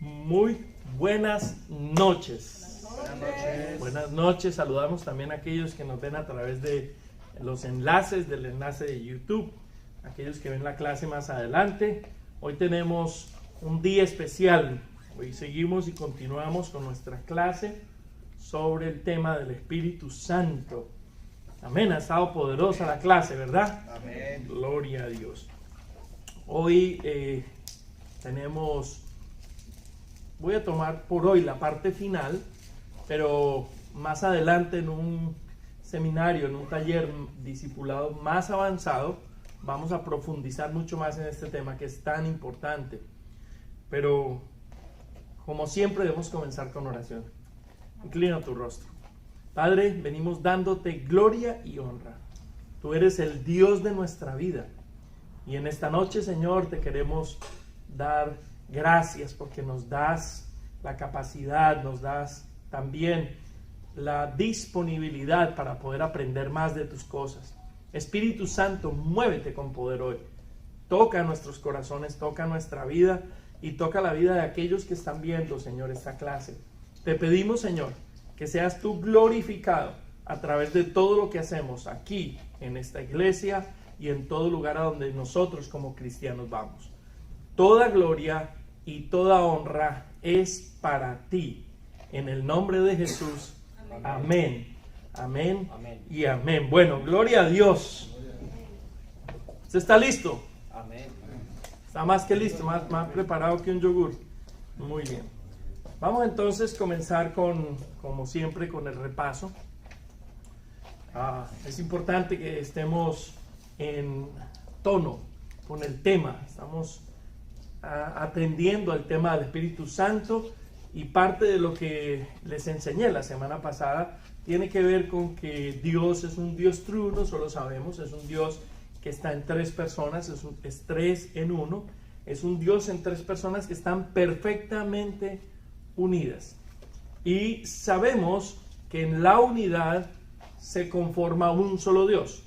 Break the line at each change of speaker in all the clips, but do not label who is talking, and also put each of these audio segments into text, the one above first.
Muy buenas noches. Buenas noches. Saludamos también a aquellos que nos ven a través de los enlaces, del enlace de YouTube, aquellos que ven la clase más adelante. Hoy tenemos un día especial. Hoy seguimos y continuamos con nuestra clase sobre el tema del Espíritu Santo. Amén. Ha estado poderosa la clase, ¿verdad?
Amén.
Gloria a Dios. Hoy voy a tomar por hoy la parte final, pero más adelante en un seminario, en un taller discipulado más avanzado, vamos a profundizar mucho más en este tema que es tan importante. Pero como siempre debemos comenzar con oración. Inclina tu rostro. Padre, venimos dándote gloria y honra. Tú eres el Dios de nuestra vida. Y en esta noche, Señor, te queremos dar gracias porque nos das la capacidad, nos das también la disponibilidad para poder aprender más de tus cosas. Espíritu Santo, muévete con poder hoy. Toca nuestros corazones, toca nuestra vida y toca la vida de aquellos que están viendo, Señor, esta clase. Te pedimos, Señor, que seas tú glorificado a través de todo lo que hacemos aquí, en esta iglesia y en todo lugar a donde nosotros como cristianos vamos. Toda gloria y toda honra es para ti. En el nombre de Jesús. Amén. Amén. Amén. Y amén. Bueno, gloria a Dios. ¿Usted está listo?
Amén.
Está más que listo, más preparado que un yogur. Muy bien. Vamos entonces a comenzar como siempre, con el repaso. Es importante que estemos en tono con el tema. Estamos atendiendo al tema del Espíritu Santo y parte de lo que les enseñé la semana pasada tiene que ver con que Dios es un Dios triuno, eso lo sabemos, es un Dios que está en tres personas, es tres en uno, es un Dios en tres personas que están perfectamente unidas. Y sabemos que en la unidad se conforma un solo Dios.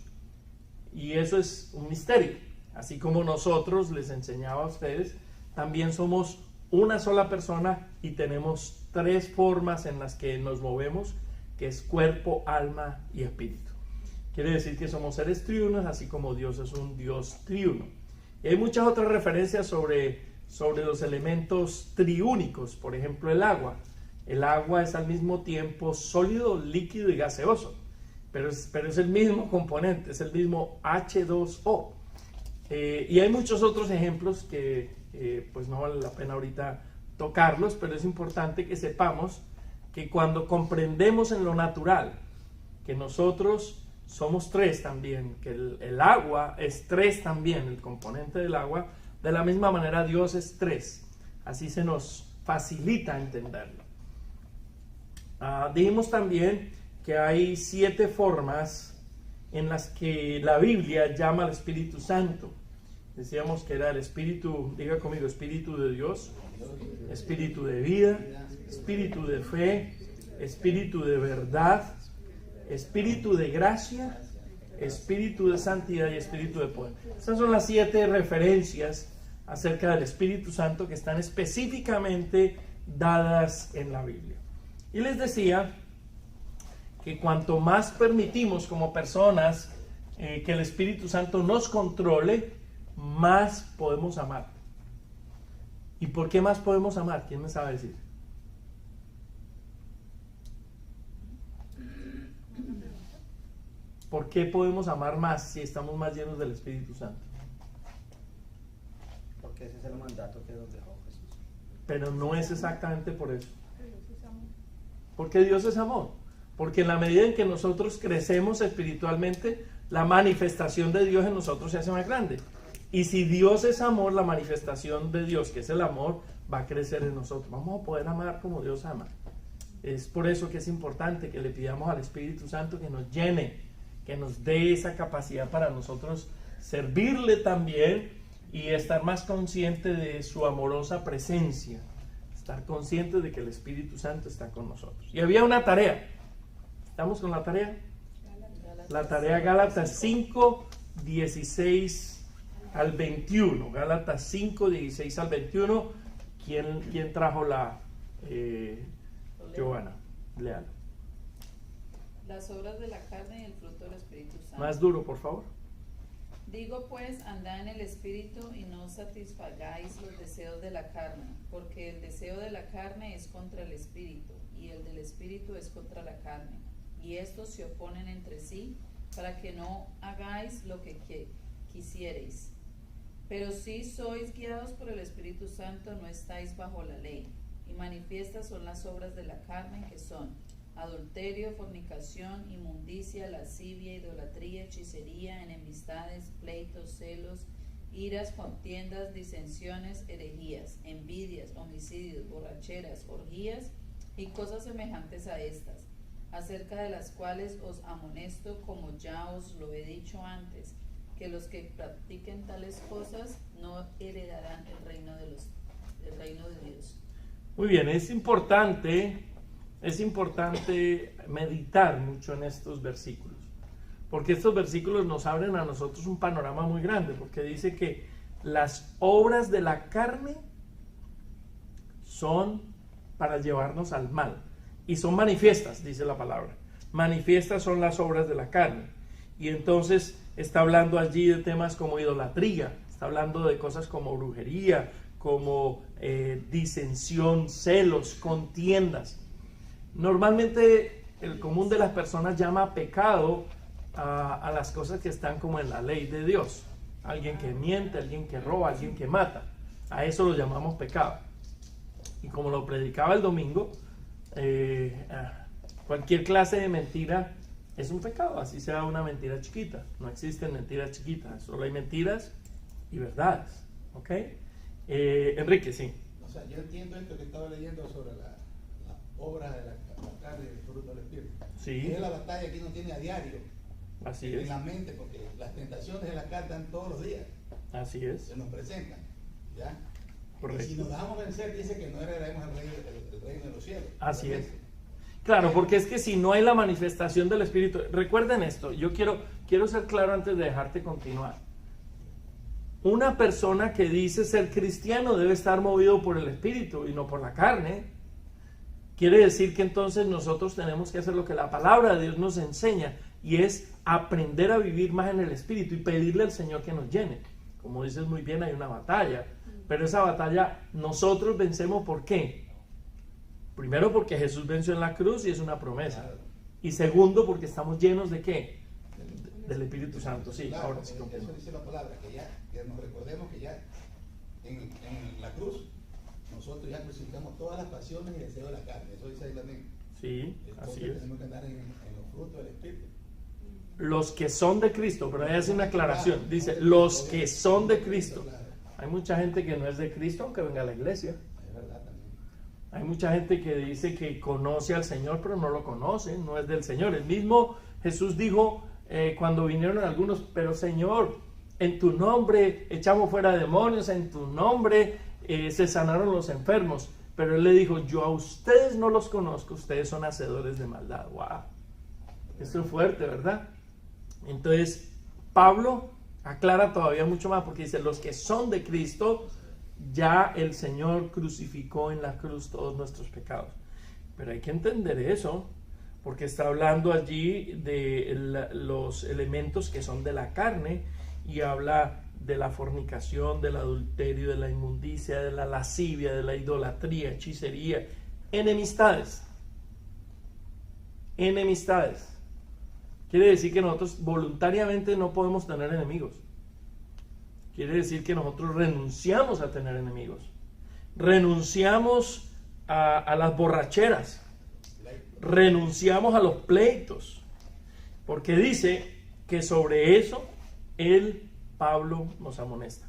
Y eso es un misterio. Así como nosotros, les enseñaba a ustedes, también somos una sola persona y tenemos tres formas en las que nos movemos, que es cuerpo, alma y espíritu. Quiere decir que somos seres triunos, así como Dios es un Dios triuno. Y hay muchas otras referencias sobre los elementos triúnicos, por ejemplo el agua. El agua es al mismo tiempo sólido, líquido y gaseoso, pero es el mismo componente, es el mismo H2O. Y hay muchos otros ejemplos que pues no vale la pena ahorita tocarlos, pero es importante que sepamos que cuando comprendemos en lo natural que nosotros somos tres también, que el agua es tres también, el componente del agua, de la misma manera Dios es tres. Así se nos facilita entenderlo. Dijimos también que hay 7 formas en las que la Biblia llama al Espíritu Santo. Decíamos que era el Espíritu, diga conmigo, Espíritu de Dios, Espíritu de vida, Espíritu de fe, Espíritu de verdad, Espíritu de gracia, Espíritu de santidad y Espíritu de poder. Estas son las 7 referencias acerca del Espíritu Santo que están específicamente dadas en la Biblia. Y les decía que cuanto más permitimos como personas que el Espíritu Santo nos controle, más podemos amar. ¿Y por qué más podemos amar? ¿Quién me sabe decir? ¿Por qué podemos amar más si estamos más llenos del Espíritu Santo?
Porque ese es el mandato que nos dejó Jesús.
Pero no es exactamente por eso. Porque Dios es amor. Porque en la medida en que nosotros crecemos espiritualmente, la manifestación de Dios en nosotros se hace más grande. Y si Dios es amor, la manifestación de Dios, que es el amor, va a crecer en nosotros. Vamos a poder amar como Dios ama. Es por eso que es importante que le pidamos al Espíritu Santo que nos llene, que nos dé esa capacidad para nosotros servirle también y estar más consciente de su amorosa presencia. Estar conscientes de que el Espíritu Santo está con nosotros. Y había una tarea. ¿Estamos con la tarea? La tarea Gálatas 5, 16 al 21. Gálatas 5, 16 al 21. ¿Quién trajo la... Giovanna, léalo.
Las obras de la carne y el fruto del Espíritu Santo.
Más duro, por favor.
Digo pues, andad en el Espíritu y no satisfagáis los deseos de la carne, porque el deseo de la carne es contra el Espíritu, y el del Espíritu es contra la carne, y estos se oponen entre sí, para que no hagáis lo que quisierais. Pero si sois guiados por el Espíritu Santo, no estáis bajo la ley. Y manifiestas son las obras de la carne, que son adulterio, fornicación, inmundicia, lascivia, idolatría, hechicería, enemistades, pleitos, celos, iras, contiendas, disensiones, herejías, envidias, homicidios, borracheras, orgías y cosas semejantes a estas, acerca de las cuales os amonesto, como ya os lo he dicho antes, que los que practiquen tales cosas no heredarán el reino de Dios.
Muy bien, es importante meditar mucho en estos versículos, porque estos versículos nos abren a nosotros un panorama muy grande, porque dice que las obras de la carne son para llevarnos al mal, y son manifiestas, dice la palabra. Manifiestas son las obras de la carne, y entonces está hablando allí de temas como idolatría, está hablando de cosas como brujería, como disensión, celos, contiendas. Normalmente el común de las personas llama pecado a las cosas que están como en la ley de Dios. Alguien que miente, alguien que roba, alguien que mata. A eso lo llamamos pecado. Y como lo predicaba el domingo, cualquier clase de mentira es un pecado, así sea una mentira chiquita. No existen mentiras chiquitas, solo hay mentiras y verdades. ¿Ok? Enrique, sí.
O sea, yo entiendo esto que estaba leyendo sobre la obra de la carne y el fruto del Espíritu.
Sí.
Es la batalla que uno tiene a diario.
Así
en
es.
la mente, porque las tentaciones de la carne están todos los días.
Así es.
Se nos presentan. ¿Ya?
Correcto.
Y si nos dejamos vencer, dice que no heredaremos el reino de los cielos.
Así es. Claro, porque es que si no hay la manifestación del Espíritu, recuerden esto, yo quiero ser claro antes de dejarte continuar. Una persona que dice ser cristiano debe estar movido por el Espíritu y no por la carne. Quiere decir que entonces nosotros tenemos que hacer lo que la palabra de Dios nos enseña, y es aprender a vivir más en el Espíritu y pedirle al Señor que nos llene. Como dices muy bien, hay una batalla, pero esa batalla nosotros vencemos. ¿Por qué? Primero, porque Jesús venció en la cruz y es una promesa. Y segundo, porque estamos llenos ¿de qué? Del Espíritu Santo. Sí,
claro,
ahora sí.
eso dice la palabra, que nos recordemos que ya en la cruz nosotros ya crucificamos todas las pasiones y deseos de la carne. Eso dice ahí también.
Sí, así es.
Tenemos que andar en los frutos del Espíritu.
Los que son de Cristo, pero ahí hace una aclaración. Dice, los que son de Cristo. Hay mucha gente que no es de Cristo aunque venga a la iglesia.
Es verdad también.
Hay mucha gente que dice que conoce al Señor, pero no lo conoce, no es del Señor. El mismo Jesús dijo cuando vinieron algunos, pero Señor, en tu nombre echamos fuera demonios, en tu nombre se sanaron los enfermos. Pero Él le dijo, yo a ustedes no los conozco, ustedes son hacedores de maldad. ¡Wow! Esto es fuerte, ¿verdad? Entonces, Pablo aclara todavía mucho más, porque dice, los que son de Cristo, ya el Señor crucificó en la cruz todos nuestros pecados. Pero hay que entender eso, porque está hablando allí de los elementos que son de la carne, y habla de la fornicación, del adulterio, de la inmundicia, de la lascivia, de la idolatría, hechicería, enemistades. Enemistades. Quiere decir que nosotros voluntariamente no podemos tener enemigos. Quiere decir que nosotros renunciamos a tener enemigos. Renunciamos a las borracheras. Renunciamos a los pleitos. Porque dice que sobre eso Pablo nos amonesta.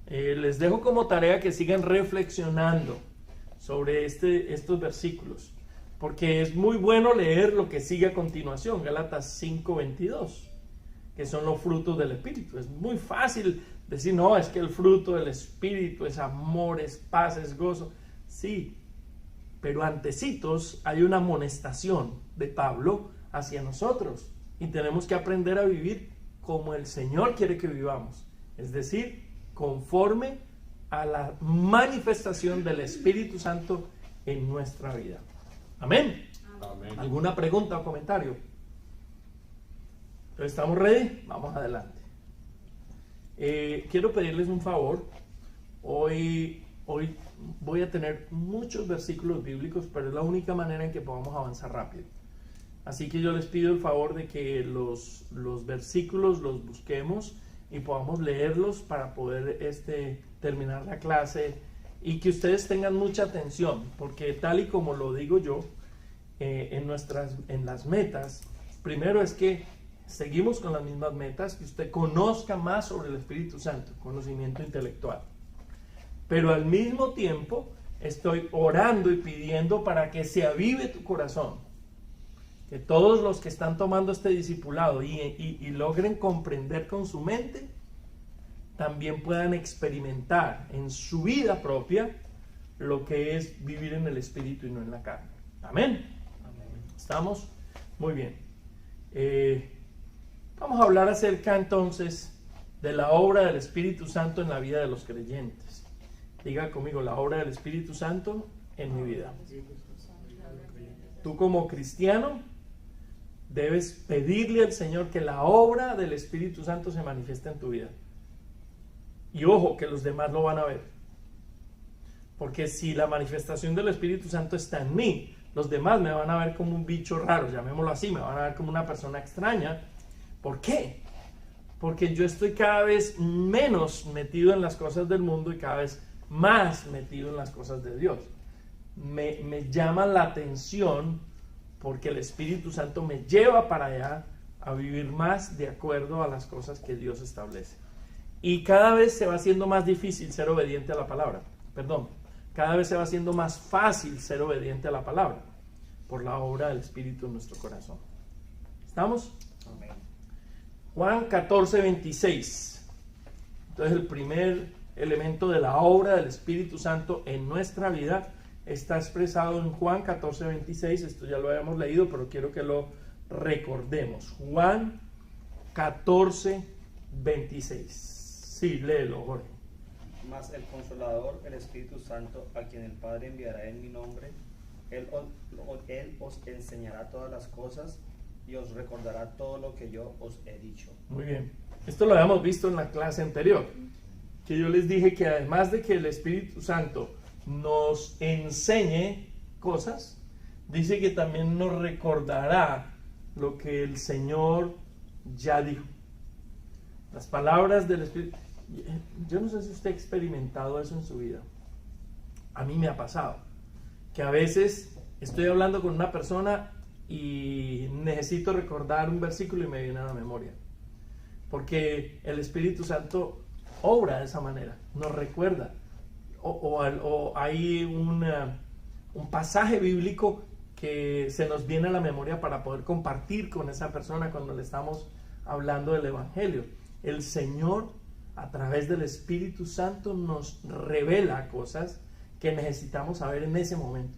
Les dejo como tarea que sigan reflexionando sobre estos versículos, porque es muy bueno leer lo que sigue a continuación, Gálatas 5:22, que son los frutos del Espíritu. Es muy fácil decir, no, es que el fruto del Espíritu es amor, es paz, es gozo. Sí, pero antecitos hay una amonestación de Pablo hacia nosotros, y tenemos que aprender a vivir como el Señor quiere que vivamos, es decir, conforme a la manifestación del Espíritu Santo en nuestra vida. Amén.
Amén.
¿Alguna pregunta o comentario? ¿Estamos ready? Vamos adelante. Quiero pedirles un favor. Hoy voy a tener muchos versículos bíblicos, pero es la única manera en que podamos avanzar rápido. Así que yo les pido el favor de que los versículos los busquemos y podamos leerlos para poder terminar la clase, y que ustedes tengan mucha atención, porque tal y como lo digo yo, en las metas, primero es que seguimos con las mismas metas, que usted conozca más sobre el Espíritu Santo, conocimiento intelectual. Pero al mismo tiempo estoy orando y pidiendo para que se avive tu corazón, que todos los que están tomando este discipulado y logren comprender con su mente, también puedan experimentar en su vida propia lo que es vivir en el Espíritu y no en la carne. Amén. ¿Estamos? Muy bien. Vamos a hablar acerca entonces de la obra del Espíritu Santo en la vida de los creyentes. Diga conmigo, la obra del Espíritu Santo en mi vida. Tú como cristiano debes pedirle al Señor que la obra del Espíritu Santo se manifieste en tu vida. Y ojo, que los demás lo van a ver. Porque si la manifestación del Espíritu Santo está en mí, los demás me van a ver como un bicho raro, llamémoslo así, me van a ver como una persona extraña. ¿Por qué? Porque yo estoy cada vez menos metido en las cosas del mundo y cada vez más metido en las cosas de Dios. Me llama la atención porque el Espíritu Santo me lleva para allá a vivir más de acuerdo a las cosas que Dios establece. Y cada vez se va haciendo más difícil ser obediente a la palabra. Cada vez se va haciendo más fácil ser obediente a la palabra por la obra del Espíritu en nuestro corazón. ¿Estamos?
Amén.
Juan 14, 26. Entonces el primer elemento de la obra del Espíritu Santo en nuestra vida está expresado en Juan 14, 26. Esto ya lo habíamos leído, pero quiero que lo recordemos. Juan 14, 26. Sí, léelo, Jorge.
Mas el Consolador, el Espíritu Santo, a quien el Padre enviará en mi nombre, Él os enseñará todas las cosas y os recordará todo lo que yo os he dicho.
Muy bien. Esto lo habíamos visto en la clase anterior, que yo les dije que además de que el Espíritu Santo nos enseñe cosas, dice que también nos recordará lo que el Señor ya dijo. Las palabras del Espíritu. Yo no sé si usted ha experimentado eso en su vida. A mí me ha pasado que a veces estoy hablando con una persona y necesito recordar un versículo y me viene a la memoria, porque el Espíritu Santo obra de esa manera, nos recuerda, o hay un pasaje bíblico que se nos viene a la memoria para poder compartir con esa persona cuando le estamos hablando del Evangelio. El Señor, a través del Espíritu Santo, nos revela cosas que necesitamos saber en ese momento.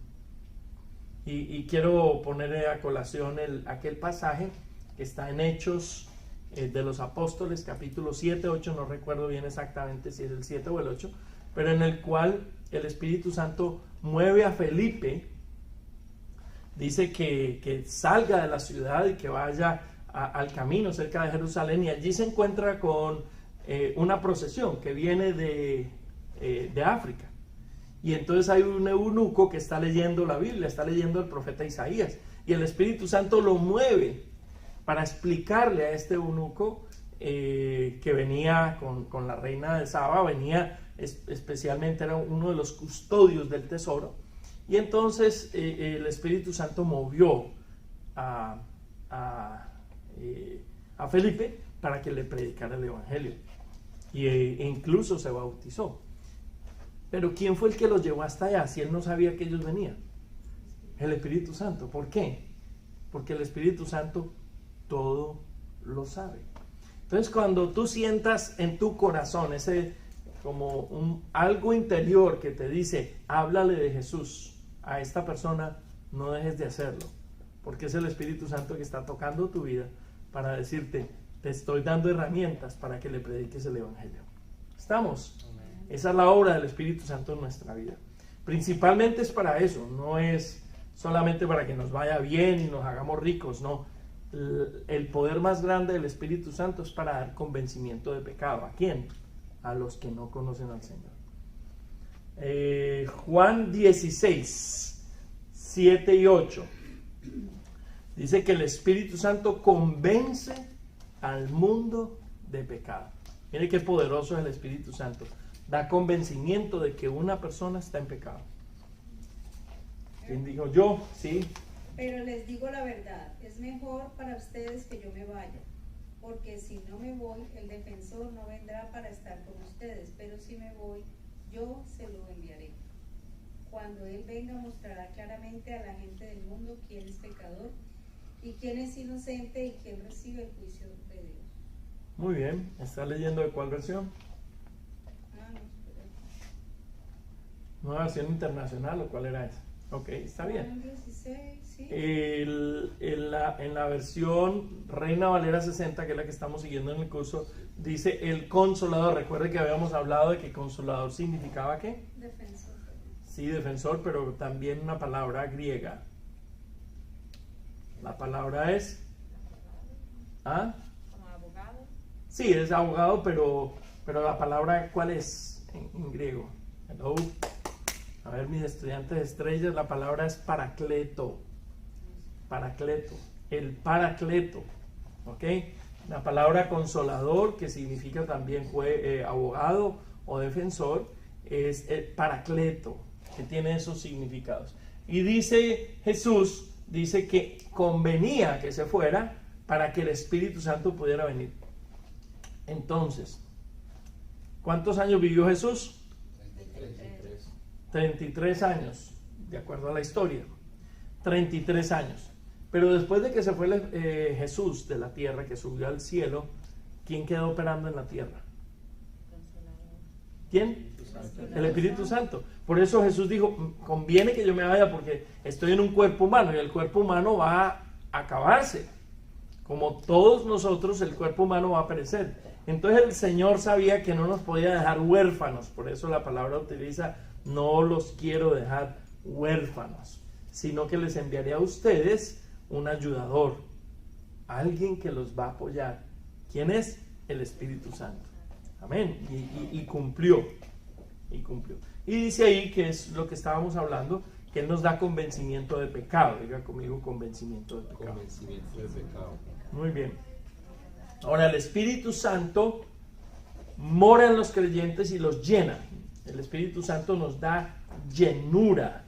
Y quiero poner a colación aquel pasaje que está en Hechos de los Apóstoles, capítulo 7, 8, no recuerdo bien exactamente si es el 7 o el 8, pero en el cual el Espíritu Santo mueve a Felipe, dice que salga de la ciudad y que vaya al camino cerca de Jerusalén, y allí se encuentra con una procesión que viene de África. Y entonces hay un eunuco que está leyendo la Biblia, está leyendo el profeta Isaías, y el Espíritu Santo lo mueve para explicarle a este eunuco que venía con la reina de Saba, venía especialmente, era uno de los custodios del tesoro, y entonces el Espíritu Santo movió a Felipe para que le predicara el Evangelio, e incluso se bautizó. Pero ¿quién fue el que los llevó hasta allá si él no sabía que ellos venían? El Espíritu Santo. ¿Por qué? Porque el Espíritu Santo todo lo sabe. Entonces, cuando tú sientas en tu corazón ese como algo interior que te dice, háblale de Jesús a esta persona, no dejes de hacerlo, porque es el Espíritu Santo que está tocando tu vida para decirte, te estoy dando herramientas para que le prediques el Evangelio. ¿Estamos? Esa es la obra del Espíritu Santo en nuestra vida. Principalmente es para eso, no es solamente para que nos vaya bien y nos hagamos ricos, no. El poder más grande del Espíritu Santo es para dar convencimiento de pecado. ¿A quién? A los que no conocen al Señor. Juan 16, 7 y 8. Dice que el Espíritu Santo convence al mundo de pecado. Mire qué poderoso es el Espíritu Santo. Da convencimiento de que una persona está en pecado. ¿Quién dijo? Yo, sí.
Pero les digo la verdad, es mejor para ustedes que yo me vaya, porque si no me voy, el defensor no vendrá para estar con ustedes, pero si me voy, yo se lo enviaré. Cuando Él venga, mostrará claramente a la gente del mundo quién es pecador y quién es inocente y quién recibe el juicio de Dios.
Muy bien. ¿Está leyendo de cuál versión?
No, espera.
¿Nueva versión internacional o cuál era esa? Ok, está bien.
Juan 16, sí.
En la versión Reina Valera 60, que es la que estamos siguiendo en el curso, dice el consolador. Recuerde que habíamos hablado de que consolador significaba ¿qué?
Defensor.
Sí, defensor, pero también una palabra griega. La palabra es... ¿Ah?
¿Como abogado?
Sí, es abogado, pero la palabra ¿cuál es en griego? Hello. A ver, mis estudiantes estrellas, la palabra es paracleto. Paracleto. El paracleto. ¿Ok? La palabra consolador, que significa también abogado o defensor, es el paracleto, que tiene esos significados. Y dice Jesús, dice que convenía que se fuera para que el Espíritu Santo pudiera venir. Entonces, ¿cuántos años vivió Jesús? 33 años, de acuerdo a la historia. 33 años. Pero después de que se fue Jesús de la tierra, que subió al cielo, ¿quién quedó operando en la tierra? ¿Quién? El Espíritu Santo. Por eso Jesús dijo, conviene que yo me vaya porque estoy en un cuerpo humano y el cuerpo humano va a acabarse. Como todos nosotros, el cuerpo humano va a perecer. Entonces el Señor sabía que no nos podía dejar huérfanos. Por eso la palabra utiliza, no los quiero dejar huérfanos, sino que les enviaré a ustedes un ayudador, alguien que los va a apoyar. ¿Quién es? El Espíritu Santo. Amén. Y cumplió. Y cumplió. Y dice ahí que es lo que estábamos hablando, que Él nos da convencimiento de pecado. Diga conmigo, convencimiento de pecado.
Convencimiento de pecado.
Muy bien. Ahora el Espíritu Santo mora en los creyentes y los llena. El Espíritu Santo nos da llenura.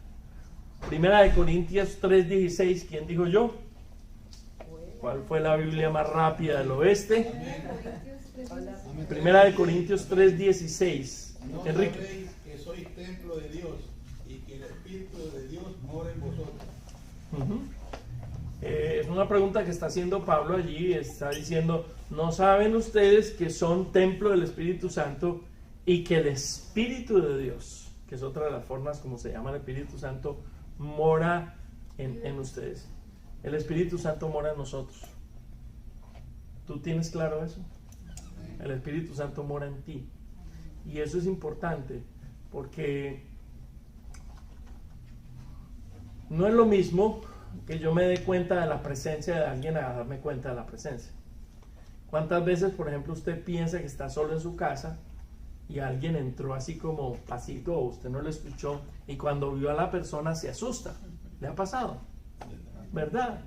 Primera de Corintios 3:16. ¿Quién dijo yo? ¿Cuál fue la Biblia más rápida del oeste? Primera de Corintios 3:16.
No
Enrique.
sabéis que sois templo de Dios y que el Espíritu de Dios mora en vosotros.
Es una pregunta que está haciendo Pablo allí. Está diciendo, ¿no saben ustedes que son templo del Espíritu Santo y que el Espíritu de Dios, que es otra de las formas como se llama el Espíritu Santo, mora en ustedes? El Espíritu Santo mora en nosotros. ¿Tú tienes claro eso? El Espíritu Santo mora en ti. Y eso es importante porque no es lo mismo que yo me dé cuenta de la presencia de alguien a darme cuenta de la presencia. ¿Cuántas veces, por ejemplo, usted piensa que está solo en su casa y alguien entró así como pasito o usted no lo escuchó y cuando vio a la persona se asusta? ¿Le ha pasado? ¿Verdad?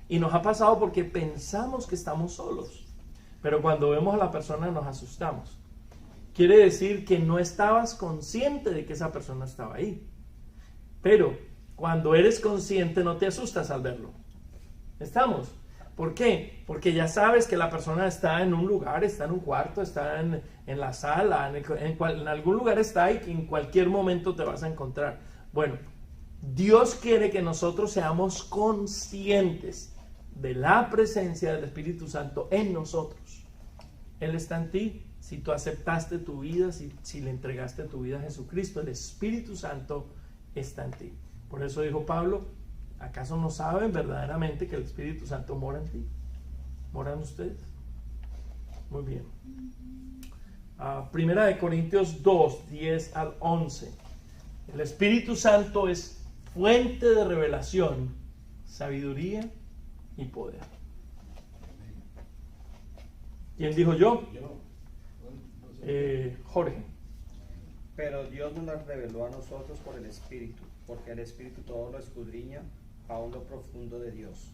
Y nos ha pasado porque pensamos que estamos solos, pero cuando vemos a la persona nos asustamos. Quiere decir que no estabas consciente de que esa persona estaba ahí. Pero cuando eres consciente no te asustas al verlo. ¿Estamos? ¿Por qué? Porque ya sabes que la persona está en un lugar, está en un cuarto, está en la sala, en algún lugar está y que en cualquier momento te vas a encontrar. Bueno, Dios quiere que nosotros seamos conscientes de la presencia del Espíritu Santo en nosotros. Él está en ti. Si tú aceptaste tu vida, si le entregaste tu vida a Jesucristo, el Espíritu Santo está en ti. Por eso dijo Pablo, ¿acaso no saben verdaderamente que el Espíritu Santo mora en ti? ¿Mora en ustedes? Muy bien. Primera de Corintios 2, 10 al 11. El Espíritu Santo es fuente de revelación, sabiduría y poder. ¿Quién dijo yo?
Yo. Bueno, no sé.
Jorge.
Pero Dios nos las reveló a nosotros por el Espíritu, porque el Espíritu todo lo escudriña, aún lo profundo de Dios.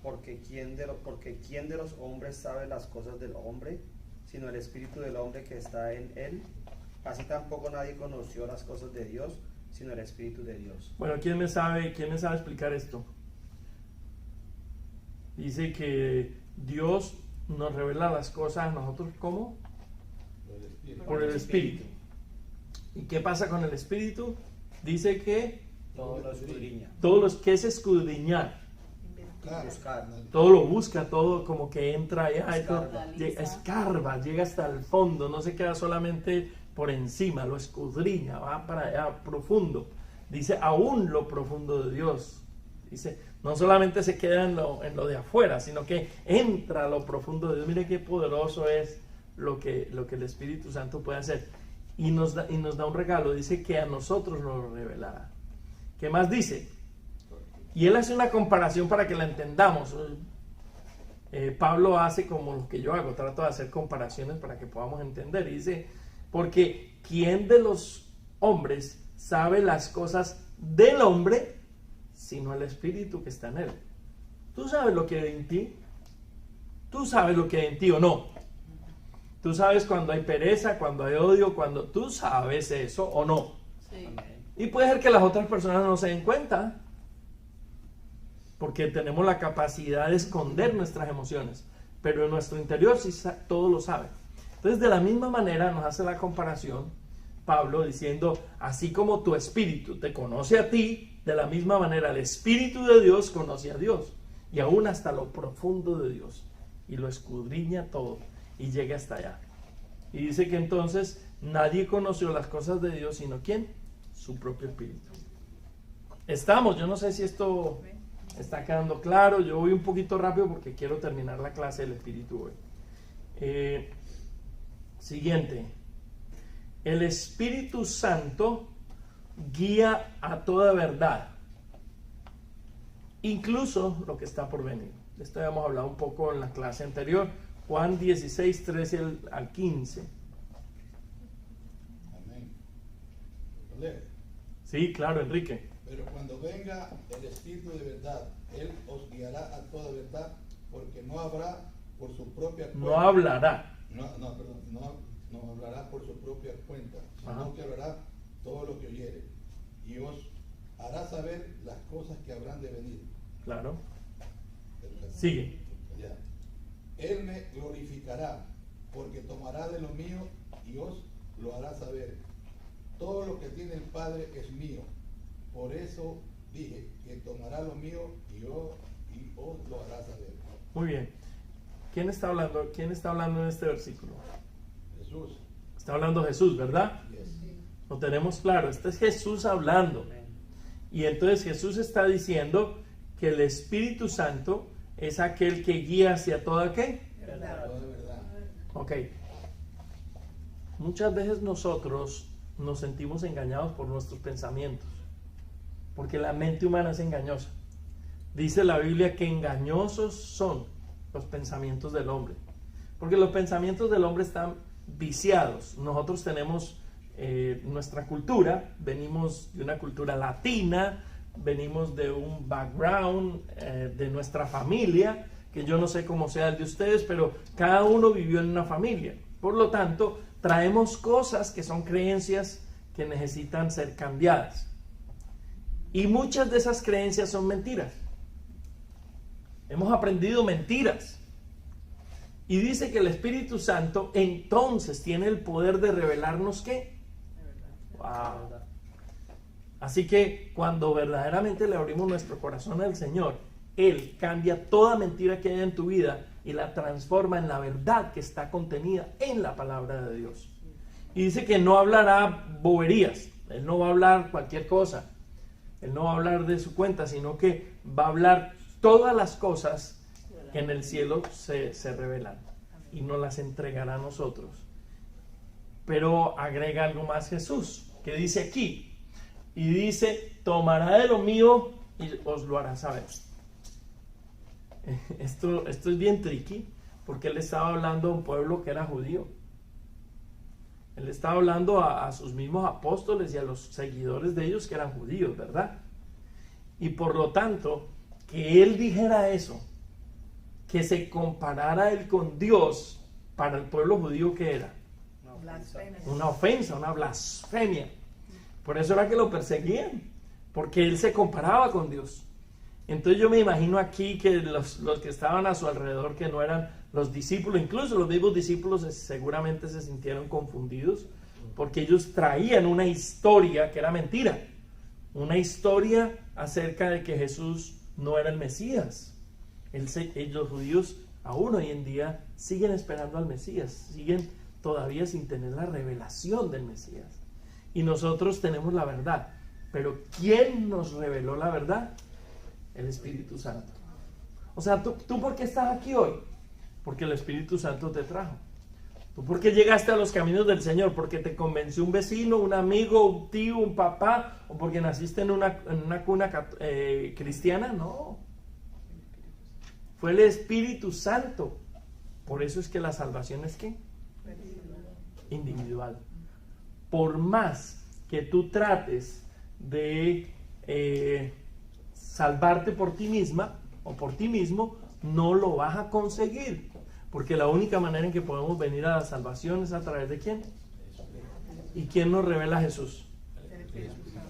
Porque ¿quién de los hombres sabe las cosas del hombre, sino el Espíritu del hombre que está en él? Así tampoco nadie conoció las cosas de Dios, sino el Espíritu de Dios.
Bueno, ¿quién me sabe explicar esto? Dice que Dios nos revela las cosas a nosotros, ¿cómo? Por el Espíritu. ¿Y qué pasa con el Espíritu? Dice que
Todo lo escudriña.
todo lo que es escudriñar,
Claro.
Buscar.
todo lo busca, todo como que entra allá,
Escarba.
escarba, llega hasta el fondo, no se queda solamente por encima, lo escudriña, va para allá profundo. Dice aún lo profundo de Dios. Dice, no solamente se queda en lo de afuera, sino que entra a lo profundo de Dios. Mire qué poderoso es lo que el Espíritu Santo puede hacer. Y nos da un regalo, dice que a nosotros nos lo revelará. ¿Qué más dice? Y él hace una comparación para que la entendamos. Pablo hace como lo que yo hago, trato de hacer comparaciones para que podamos entender. Y dice, porque ¿quién de los hombres sabe las cosas del hombre, sino el Espíritu que está en él? ¿Tú sabes lo que hay en ti? ¿Tú sabes lo que hay en ti o no? ¿Tú sabes cuando hay pereza, cuando hay odio, cuando tú sabes eso o no?
Sí.
Amén.
Y puede ser que las otras personas no se den cuenta, porque tenemos la capacidad de esconder nuestras emociones, pero en nuestro interior sí todo lo sabe. Entonces, de la misma manera nos hace la comparación Pablo diciendo, así como tu espíritu te conoce a ti, de la misma manera el Espíritu de Dios conoce a Dios, y aún hasta lo profundo de Dios, y lo escudriña todo, y llega hasta allá. Y dice que entonces nadie conoció las cosas de Dios, sino ¿quién? Su propio Espíritu. Estamos, yo no sé si esto está quedando claro, yo voy un poquito rápido porque quiero terminar la clase del Espíritu hoy. Siguiente. El Espíritu Santo guía a toda verdad, incluso lo que está por venir. De esto ya hemos hablado un poco en la clase anterior, Juan 16, 13 al 15.
Amén. ¿Lo lee?
Sí, claro, Enrique.
Pero cuando venga el Espíritu de verdad, Él os guiará a toda verdad, porque no habrá por su propia cuenta.
No hablará.
No hablará por su propia cuenta, sino
Ajá.
que hablará todo lo que oyere, y os hará saber las cosas que habrán de venir.
Claro. Sigue.
Ya. Él me glorificará, porque tomará de lo mío y os lo hará saber. Todo lo que tiene el Padre es mío. Por eso dije que tomará lo mío y os lo hará saber.
Muy bien. ¿Quién está hablando? ¿Quién está hablando en este versículo?
Jesús.
Está hablando Jesús, ¿verdad?
Yes.
Lo tenemos claro. Este es Jesús hablando.
Amén.
Y entonces Jesús está diciendo que el Espíritu Santo es aquel que guía hacia toda ¿qué?
Verdad.
Todo de verdad.
Ok. Muchas veces nosotros nos sentimos engañados por nuestros pensamientos, porque la mente humana es engañosa. Dice la Biblia que engañosos son los pensamientos del hombre, porque los pensamientos del hombre están viciados. Nosotros tenemos nuestra cultura, venimos de una cultura latina, venimos de un background de nuestra familia, que yo no sé cómo sea el de ustedes, pero cada uno vivió en una familia. Por lo tanto, traemos cosas que son creencias que necesitan ser cambiadas. Y muchas de esas creencias son mentiras. Hemos aprendido mentiras. Y dice que el Espíritu Santo entonces tiene el poder de revelarnos ¿qué? Wow. Así que cuando verdaderamente le abrimos nuestro corazón al Señor, Él cambia toda mentira que hay en tu vida y la transforma en la verdad que está contenida en la palabra de Dios. Y dice que no hablará boberías. Él no va a hablar cualquier cosa. Él no va a hablar de su cuenta, sino que va a hablar todas las cosas que en el cielo se revelan. y nos las entregará a nosotros. Pero agrega algo más Jesús, que dice aquí, y dice, tomará de lo mío y os lo hará saber. Esto es bien tricky, porque él estaba hablando a un pueblo que era judío. Él estaba hablando a sus mismos apóstoles y a los seguidores de ellos que eran judíos, ¿verdad? Y por lo tanto, que él dijera eso, que se comparara él con Dios, para el pueblo judío, ¿qué era? Una ofensa, una blasfemia. Por eso era que lo perseguían, porque él se comparaba con Dios. Entonces yo me imagino aquí que los que estaban a su alrededor, que no eran los discípulos, incluso los mismos discípulos seguramente se sintieron confundidos, porque ellos traían una historia que era mentira, una historia acerca de que Jesús no era el Mesías. Los judíos aún hoy en día siguen esperando al Mesías, siguen todavía sin tener la revelación del Mesías. Y nosotros tenemos la verdad, pero ¿quién nos reveló la verdad? El Espíritu Santo. O sea, ¿tú por qué estás aquí hoy? Porque el Espíritu Santo te trajo. ¿Tú por qué llegaste a los caminos del Señor? ¿Porque te convenció un vecino, un amigo, un tío, un papá? ¿O porque naciste en una cuna cristiana? No. Fue el Espíritu Santo. Por eso es que la salvación es ¿qué? Individual. Por más que tú trates de salvarte por ti misma o por ti mismo, no lo vas a conseguir, porque la única manera en que podemos venir a la salvación es a través de ¿quién? ¿Y quién nos revela a Jesús?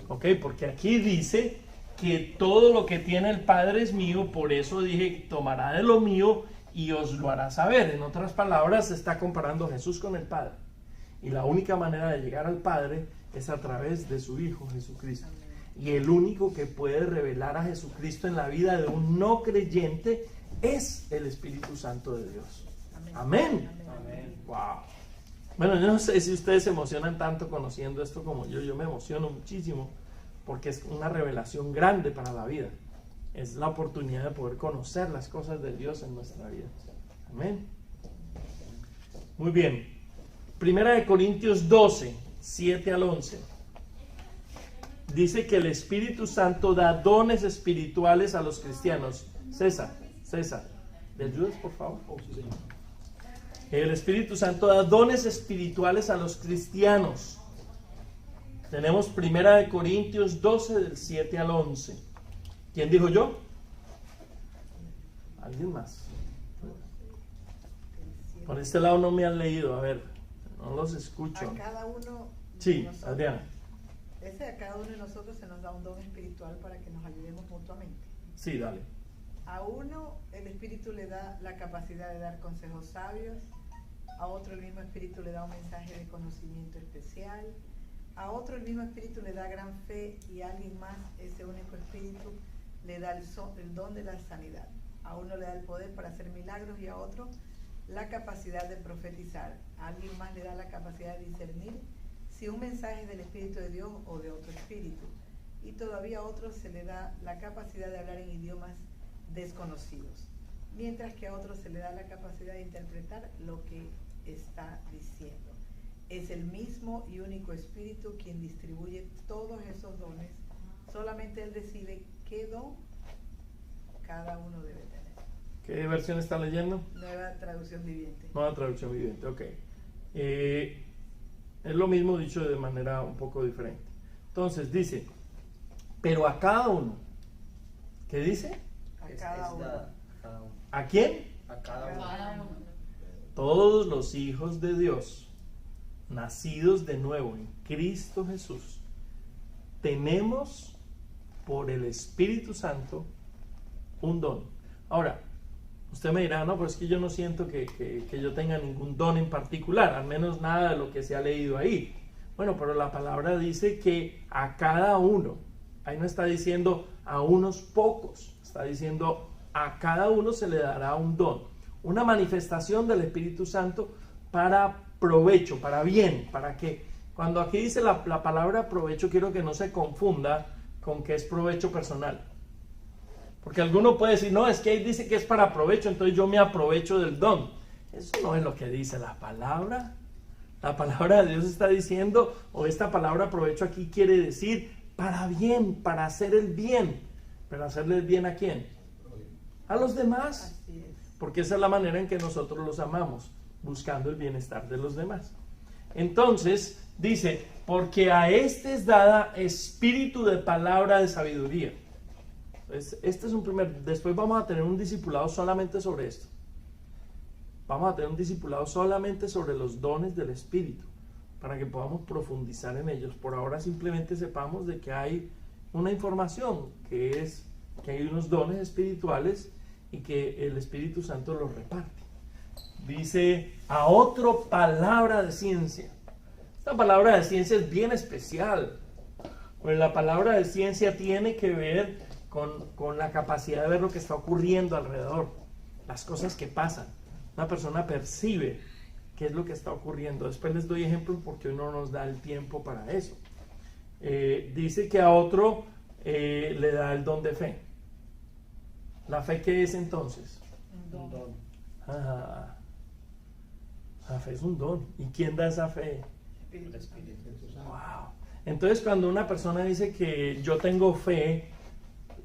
Ok, porque aquí dice que todo lo que tiene el Padre es mío, por eso dije, tomará de lo mío y os lo hará saber. En otras palabras, se está comparando a Jesús con el Padre, y la única manera de llegar al Padre es a través de su Hijo Jesucristo. Y el único que puede revelar a Jesucristo en la vida de un no creyente es el Espíritu Santo de Dios. Amén.
Amén.
Wow. Bueno, yo no sé si ustedes se emocionan tanto conociendo esto como yo. Yo me emociono muchísimo porque es una revelación grande para la vida. Es la oportunidad de poder conocer las cosas de Dios en nuestra vida. Amén. Muy bien. Primera de Corintios 12, 7 al 11. Dice que el Espíritu Santo da dones espirituales a los cristianos. César, ¿me ayudas, por favor? El Espíritu Santo da dones espirituales a los cristianos. Tenemos Primera de Corintios 12, del 7 al 11. ¿Quién dijo yo? ¿Alguien más? Por este lado no me han leído, a ver, no los escucho.
A cada uno
Sí,
nosotros,
Adriana.
a cada uno de nosotros se nos da un don espiritual para que nos ayudemos mutuamente.
Sí, dale.
A uno el Espíritu le da la capacidad de dar consejos sabios, a otro el mismo Espíritu le da un mensaje de conocimiento especial, a otro el mismo Espíritu le da gran fe, y a alguien más ese único Espíritu le da el don de la sanidad. A uno le da el poder para hacer milagros y a otro la capacidad de profetizar. A alguien más le da la capacidad de discernir si un mensaje es del Espíritu de Dios o de otro espíritu. Y todavía a otros se le da la capacidad de hablar en idiomas desconocidos, mientras que a otros se le da la capacidad de interpretar lo que está diciendo. Es el mismo y único Espíritu quien distribuye todos esos dones. Solamente Él decide qué don cada uno debe tener.
¿Qué versión está leyendo?
Nueva traducción viviente.
Nueva traducción viviente, ok. Es lo mismo dicho de manera un poco diferente. Entonces dice, pero a cada uno, ¿qué dice?
A cada uno.
¿A quién?
A cada uno.
Todos los hijos de Dios, nacidos de nuevo en Cristo Jesús, tenemos por el Espíritu Santo un don. Ahora, usted me dirá, no, pero es que yo no siento que yo tenga ningún don en particular, al menos nada de lo que se ha leído ahí. Bueno, pero la palabra dice que a cada uno, ahí no está diciendo a unos pocos, está diciendo a cada uno se le dará un don, una manifestación del Espíritu Santo para provecho, para bien, para que, cuando aquí dice la palabra provecho, quiero que no se confunda con que es provecho personal. Porque alguno puede decir, no, es que ahí dice que es para provecho, entonces yo me aprovecho del don. Eso no es lo que dice la palabra. La palabra de Dios está diciendo, o esta palabra aprovecho aquí, quiere decir para bien, para hacer el bien. ¿Pero hacerle el bien a quién? A los demás.
Así es.
Porque esa es la manera en que nosotros los amamos, buscando el bienestar de los demás. Entonces, dice, porque a este es dada espíritu de palabra de sabiduría. Entonces, este es un primer, después vamos a tener un discipulado solamente sobre esto. Vamos a tener un discipulado solamente sobre los dones del Espíritu, para que podamos profundizar en ellos. Por ahora simplemente sepamos de que hay una información, que es que hay unos dones espirituales y que el Espíritu Santo los reparte. Dice, a otro palabra de ciencia. Esta palabra de ciencia es bien especial, pues la palabra de ciencia tiene que ver con la capacidad de ver lo que está ocurriendo alrededor, las cosas que pasan. Una persona percibe qué es lo que está ocurriendo. Después les doy ejemplos porque hoy no nos da el tiempo para eso. Dice que a otro le da el don de fe. ¿La fe qué es entonces?
Un don.
Ah, la fe es un don. ¿Y quién da esa fe?
El Espíritu.
Wow. Entonces cuando una persona dice que yo tengo fe,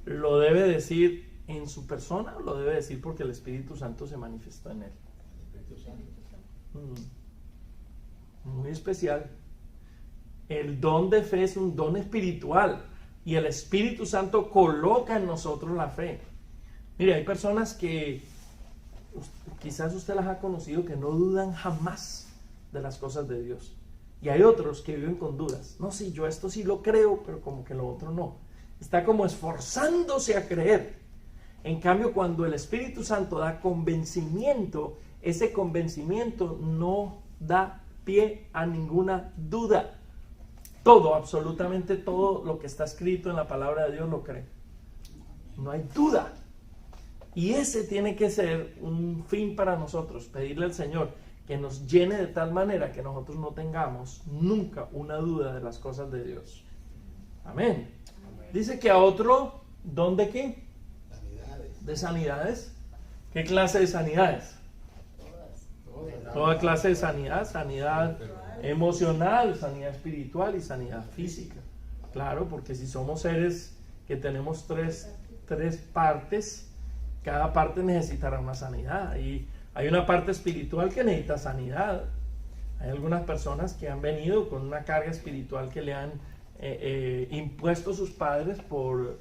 ¿lo debe decir en su persona o lo debe decir porque el Espíritu Santo se manifestó en él? Muy especial. El don de fe es un don espiritual y el Espíritu Santo coloca en nosotros la fe. Mire, hay personas que quizás usted las ha conocido que no dudan jamás de las cosas de Dios, y hay otros que viven con dudas. No, sí, yo esto sí lo creo, pero como que lo otro no. Está como esforzándose a creer. En cambio, cuando el Espíritu Santo da convencimiento, ese convencimiento no da pie a ninguna duda. Todo, absolutamente todo lo que está escrito en la palabra de Dios lo cree. No hay duda. Y ese tiene que ser un fin para nosotros, pedirle al Señor que nos llene de tal manera que nosotros no tengamos nunca una duda de las cosas de Dios. Amén. Dice que a otro, ¿don de qué?
Sanidades.
¿De sanidades? ¿Qué clase de sanidades? Toda clase de sanidad, sanidad emocional, sanidad espiritual y sanidad física. Claro, porque si somos seres que tenemos tres partes, cada parte necesitará una sanidad. Y hay una parte espiritual que necesita sanidad. Hay algunas personas que han venido con una carga espiritual que le han impuesto sus padres por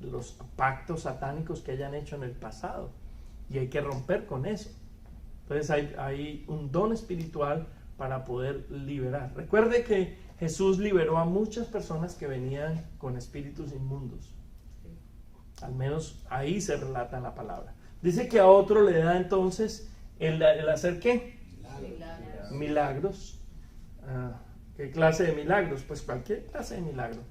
los pactos satánicos que hayan hecho en el pasado. Y hay que romper con eso. Entonces hay un don espiritual para poder liberar. Recuerde que Jesús liberó a muchas personas que venían con espíritus inmundos. Al menos ahí se relata en la palabra. Dice que a otro le da entonces el hacer ¿qué? Milagros. ¿Qué clase de milagros? Pues cualquier clase de milagro.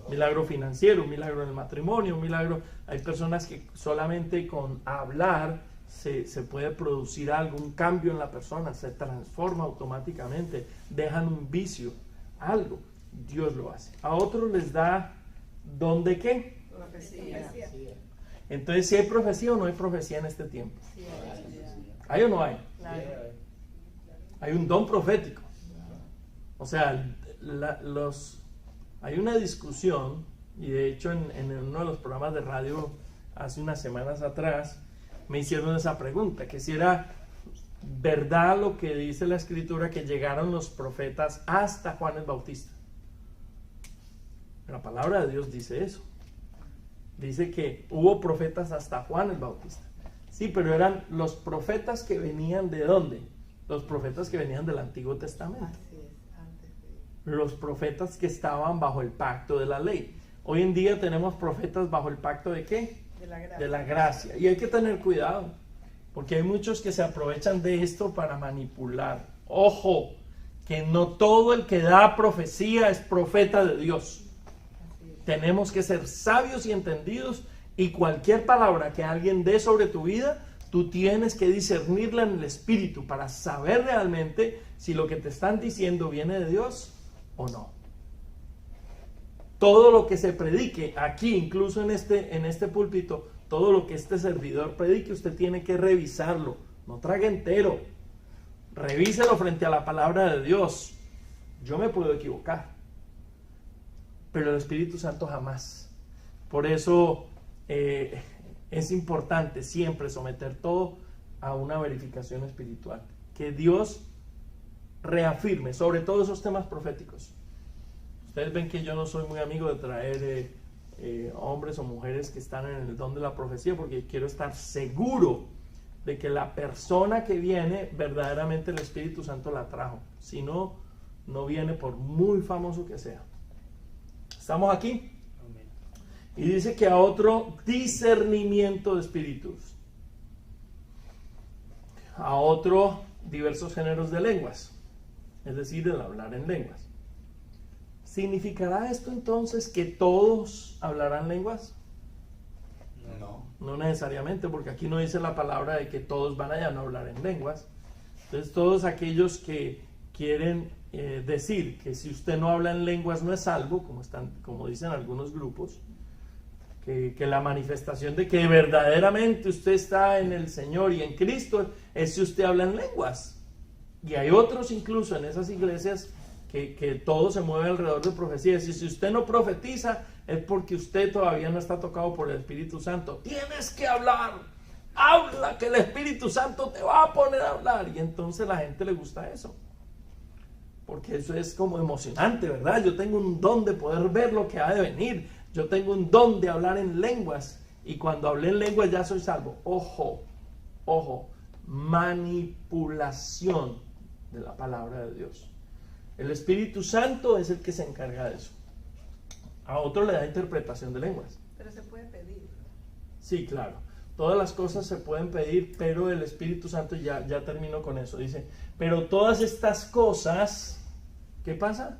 Milagro financiero, milagro en el matrimonio, milagro. Hay personas que solamente con hablar se puede producir algo, un cambio en la persona, se transforma automáticamente, dejan un vicio, algo. Dios lo hace. A otros les da ¿don de qué?
Profecía.
Entonces, ¿si hay profecía o no hay profecía en este tiempo?
Sí,
¿Hay o no hay?
claro.
Hay un don profético. O sea, hay una discusión, y de hecho en uno de los programas de radio hace unas semanas atrás me hicieron esa pregunta, que si era verdad lo que dice la Escritura, que llegaron los profetas hasta Juan el Bautista. La palabra de Dios dice eso. Dice que hubo profetas hasta Juan el Bautista. Sí, pero eran los profetas que venían ¿de dónde? Los profetas que venían del Antiguo Testamento.
Así es, antes de...
Los profetas que estaban bajo el pacto de la ley. Hoy en día tenemos profetas bajo el pacto ¿de qué?
De la gracia.
De la gracia. Y hay que tener cuidado, porque hay muchos que se aprovechan de esto para manipular. Ojo, que no todo el que da profecía es profeta de Dios.
Así es.
Tenemos que ser sabios y entendidos, y cualquier palabra que alguien dé sobre tu vida, tú tienes que discernirla en el Espíritu para saber realmente si lo que te están diciendo viene de Dios o no. Todo lo que se predique aquí, incluso en este púlpito, todo lo que este servidor predique, usted tiene que revisarlo no trague entero. Revíselo frente a la palabra de Dios. Yo me puedo equivocar, pero el Espíritu Santo jamás. Por eso es importante siempre someter todo a una verificación espiritual. Que Dios reafirme, sobre todo esos temas proféticos. Ustedes ven que yo no soy muy amigo de traer hombres o mujeres que están en el don de la profecía, porque quiero estar seguro de que la persona que viene, verdaderamente el Espíritu Santo la trajo. Si no, no viene por muy famoso que sea. ¿Estamos aquí?
Amén.
Y dice que a otro discernimiento de espíritus, a otro diversos géneros de lenguas, es decir, el hablar en lenguas. ¿Significará esto entonces que todos hablarán lenguas?
No.
No necesariamente, porque aquí no dice la palabra de que todos van a hablar en lenguas. Entonces todos aquellos que quieren decir que si usted no habla en lenguas no es salvo, como dicen algunos grupos, que la manifestación de que verdaderamente usted está en el Señor y en Cristo es si usted habla en lenguas. Y hay otros incluso en esas iglesias que todo se mueve alrededor de profecías. Y si usted no profetiza es porque usted todavía no está tocado por el Espíritu Santo. Tienes que hablar, habla, que el Espíritu Santo te va a poner a hablar. Y entonces a la gente le gusta eso, porque eso es como emocionante, ¿verdad? Yo tengo un don de poder ver lo que ha de venir. Yo tengo un don de hablar en lenguas, y cuando hablé en lenguas ya soy salvo. Ojo, ojo, manipulación de la palabra de Dios. El Espíritu Santo es el que se encarga de eso. A otro le da interpretación de lenguas.
Pero se puede pedir.
Sí, claro. Todas las cosas se pueden pedir, pero el Espíritu Santo ya terminó con eso. Dice, pero todas estas cosas, ¿qué pasa?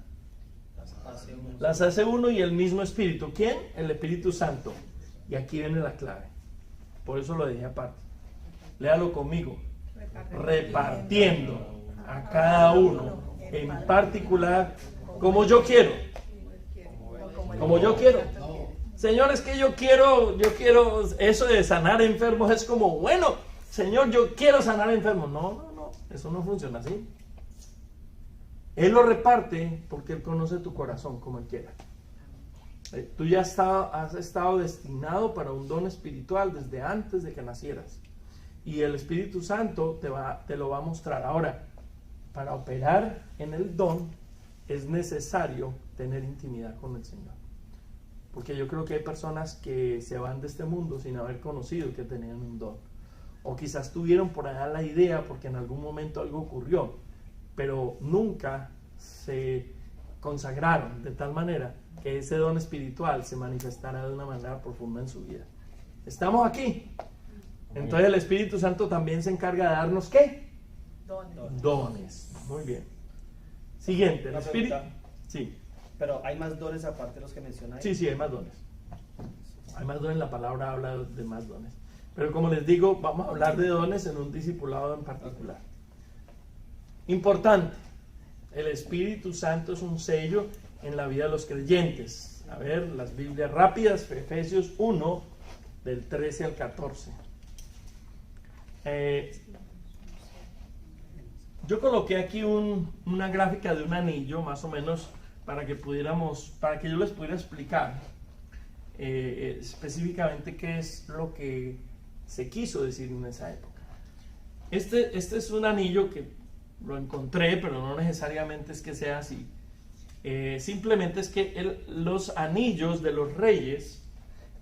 Las hace uno y el mismo Espíritu. ¿Quién? El Espíritu Santo. Y aquí viene la clave. Por eso lo dejé aparte. Léalo conmigo. Repartiendo a cada uno en particular como yo quiero. Como yo quiero. Señor, es que yo quiero eso de sanar enfermos. Es como, bueno, Señor, yo quiero sanar enfermos. No, eso no funciona así. Él lo reparte porque Él conoce tu corazón como Él quiera. Tú ya has estado destinado para un don espiritual desde antes de que nacieras. Y el Espíritu Santo te lo va a mostrar. Ahora, para operar en el don es necesario tener intimidad con el Señor. Porque yo creo que hay personas que se van de este mundo sin haber conocido que tenían un don. O quizás tuvieron por allá la idea porque en algún momento algo ocurrió, pero nunca se consagraron de tal manera que ese don espiritual se manifestara de una manera profunda en su vida. ¿Estamos aquí? Entonces el Espíritu Santo también se encarga de darnos ¿qué? Dones. Muy bien. Siguiente, el Espíritu. Sí.
Pero hay más dones aparte de los que menciona ahí.
Sí, hay más dones. Hay más dones, la palabra habla de más dones. Pero como les digo, vamos a hablar de dones en un discipulado en particular. Importante, el Espíritu Santo es un sello en la vida de los creyentes. A ver, las Biblias rápidas, Efesios 1, del 13 al 14. Yo coloqué aquí una gráfica de un anillo, más o menos, para que yo les pudiera explicar específicamente qué es lo que se quiso decir en esa época. Este es un anillo que lo encontré, pero no necesariamente es que sea así. Simplemente es que los anillos de los reyes